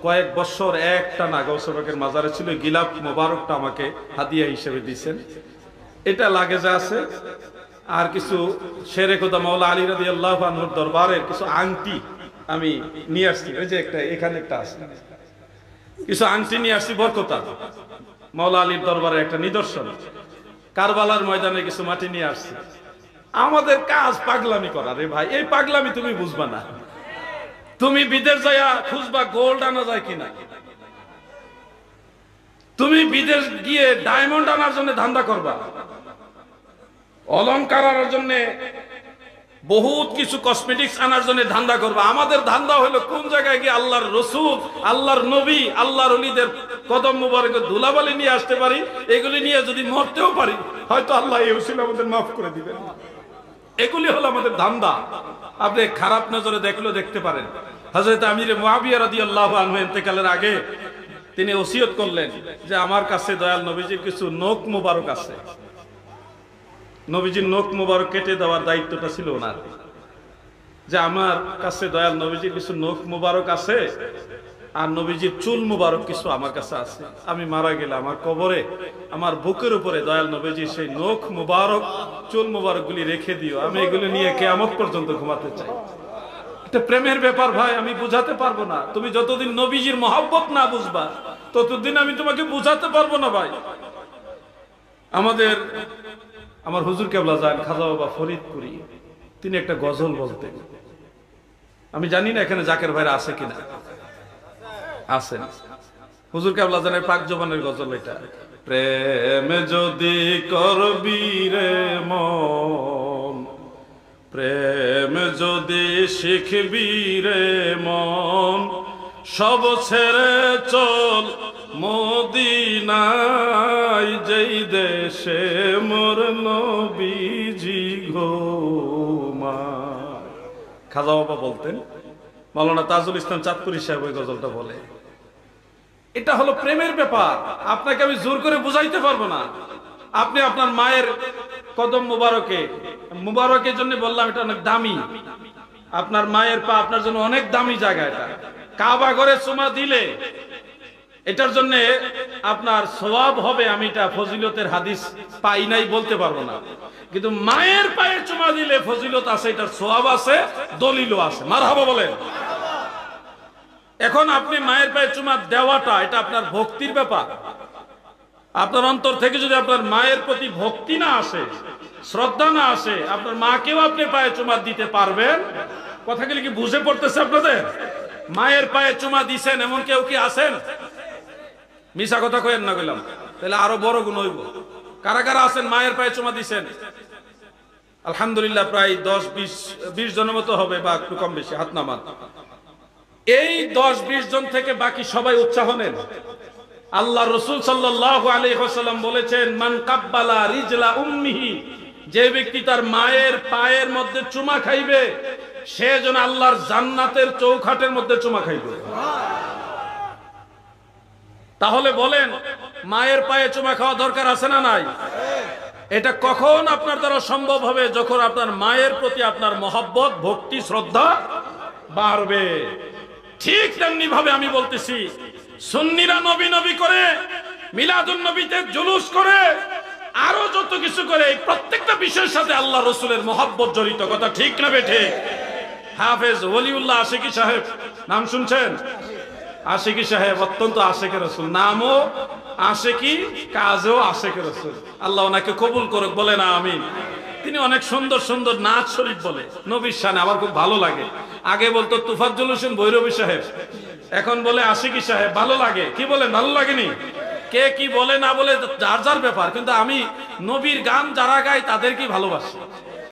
কয়েক বছর একটা না গৌসে পাকের মাজারে ছিল। গিলাপ মোবারকটা আমাকে হাদিয়া হিসেবে দিয়েছেন, এটা লাগেজে আছে। আর কিছু শেরে খোদা মাওলা আলী রাদিয়াল্লাহু আনহুর দরবারের কিছু আংটি আমি নিয়ে আসছি, ওই যে একটা এখানে একটা আছে, কিছু আংটি নিয়ে আসছি বরকতা, মাওলা আলীর দরবারের একটা নিদর্শন। কারবালার ময়দানে কিছু মাটি নিয়ে আসছি। আমাদের কাজ পাগলামি করা রে ভাই, এই পাগলামি তুমি বুঝবা না। তুমি বিদেশ যাইয়া খুঁজবা গোল্ড আনা যায় কিনা, তুমি বিদেশ গিয়ে ডায়মন্ড আনার জন্য ধান্দা করবা, অলংকার আনার জন্য, বহুত কিছু কসমেটিক্স আনার জন্য ধান্দা করবা। আমাদের ধান্দা হলো কোন জায়গায় গিয়ে আল্লাহর রসুল, আল্লাহর নবী, আল্লাহর ওলিদের কদম মুবারকে ধুলাবালি নিয়ে আসতে পারি, এগুলি নিয়ে যদি মরতেও পারি, হয়তো আল্লাহ এই উসিলা আমাদের মাফ করে দিবেন। এগুলি হলো আমাদের ধান্দা। আপনি খারাপ নজরে দেখলেও দেখতে পারেন। হযরত আমির মুআবিয়া রাদিয়াল্লাহু আনহু ইন্তেকালের আগে তিনি ওসিয়ত করলেন যে আমার কাছে দয়াল নবীজির কিছু নখ মুবারক আছে, নবীজির নখ মুবারক কেটে দেওয়ার দায়িত্বটা ছিল ওনার, যে আমার কাছে দয়াল নবীজির কিছু নখ মুবারক আছে আর নবীজির চুল মুবারক কিছু আমার কাছে আছে। আমি মারা গেলে আমার কবরে আমার বুকের উপরে দয়াল নবীজির সেই নখ মুবারক, চুল মুবারক গুলি রেখে দিও, আমি এগুলো নিয়ে কিয়ামত পর্যন্ত ঘুমাতে চাই। এটা প্রেমের ব্যাপার ভাই, আমি বুঝাতে পারবো না। তুমি যতদিন নবীজির মহব্বত না বুঝবা ততদিন আমি তোমাকে বুঝাতে পারবো না ভাই। আমার হুজুর কেবলা যান খাজা বাবা ফরিদপুরি, তিনি একটা গজল বলতেন। আমি জানি না এখানে জাকের ভাইরা আছে কিনা, আছেন। হুজুর কেবলা জানের পাক জবানের গজল এটা, প্রেম যদি করবি রে মন, প্রেম যদি শিখবি রে মন, সব ছেড়ে চল মদিনায়, যেই দেশে মোর নবীজি ঘুমায়। খাজা বাবা বলতেন, মাওলানা তাজুল ইসলাম চাঁদপুরি সাহেব ওই গজলটা বলে। এটা হলো প্রেমের ব্যাপার, আপনাকে আমি জোর করে বুঝাইতে পারবো না। আপনি আপনার মায়ের কদম মুবারকের জন্য বললাম এটা অনেক দামি, আপনার মায়ের পা আপনার জন্য অনেক দামি জায়গা। এটা কাবা ঘরে চুমা দিলে এটার জন্য আপনার সওয়াব হবে, আমি এটা ফজিলতের হাদিস পাই নাই বলতে পারবো না, কিন্তু মায়ের পায়ে চুমা দিলে ফজিলত আছে, এটার সওয়াব আছে, দলিলও আছে। মারহাবা বলেন। এখন আপনি মায়ের পায়ে চুমা দেওয়াটা এটা আপনার ভক্তির ব্যাপার। আপনার অন্তর থেকে যদি আপনার মায়ের প্রতি ভক্তি না আসে, শ্রদ্ধা না আসে, আপনার মাকেও আপনি পায়ে চুমা দিতে পারবেন? কথাগুলি কি বুঝে পড়তেছে আপনাদের? মায়ের পায়ে চুমা দিছেন এমন কেউ কি আছেন? মিশা কথা কইেন না, কইলাম তাহলে আরো বড় গুণ হইব। কারা কারা আছেন মায়ের পায়ে চুমা দিছেন? আলহামদুলিল্লাহ, প্রায় 10-20 জনের মতো হবে বা একটু কম বেশি, হাত নামান। এই 10-20 জন থেকে বাকি সবাই উৎসাহ নেন। আল্লাহ রাসূল সাল্লাল্লাহু আলাইহি ওয়াসাল্লাম বলেছেন, মান কাব্বালা রিজলা উম্মিহি, যে ব্যক্তি তার মায়ের পায়ের মধ্যে চুমা খাইবে সে যেন আল্লাহর জান্নাতের চৌখাটের মধ্যে চুমা খাইবে। তাহলে বলেন, মায়ের পায়ে চুমা খাওয়া দরকার আছে না নাই? এটা কখন আপনার দ্বারা সম্ভব হবে? যখন আপনার মায়ের প্রতি আপনার মহব্বত, ভক্তি, শ্রদ্ধা বাড়বে। ঠিক তেমনি ভাবে আমি বলতেছি, সুন্নিরা নবী নবী করে, মিলাদুন নবীতে জুলুস করে, আরো যত কিছু করে, এই প্রত্যেকটা বিষয়ের সাথে আল্লাহ রসুলের মহব্বত জড়িত। কথা ঠিক না বেঠে? হাফেজ ওলিউল্লাহ আশিকি সাহেব নাম শুনছেন? আশিকি সাহেব অত্যন্ত আশেকে রসুল, নামও আশেকি, কাজও আশেকে রসুল। আল্লাহ ওনাকে কবুল করুক, বলে না আমিন। তিনি অনেক সুন্দর সুন্দর নাচ শরীফ বলে নবীর শানে, আমার খুব ভালো লাগে। আগে বলতো তুফাজ্জল হোসেন ভৈরবী সাহেব, এখন বলে আশিকি সাহেব। ভালো লাগে, কি বলেন? ভালো লাগেনি? কে কি বলে না বলে যার যার ব্যাপার, কিন্তু আমি নবীর গান যারা গাই তাদেরকেই ভালোবাসি।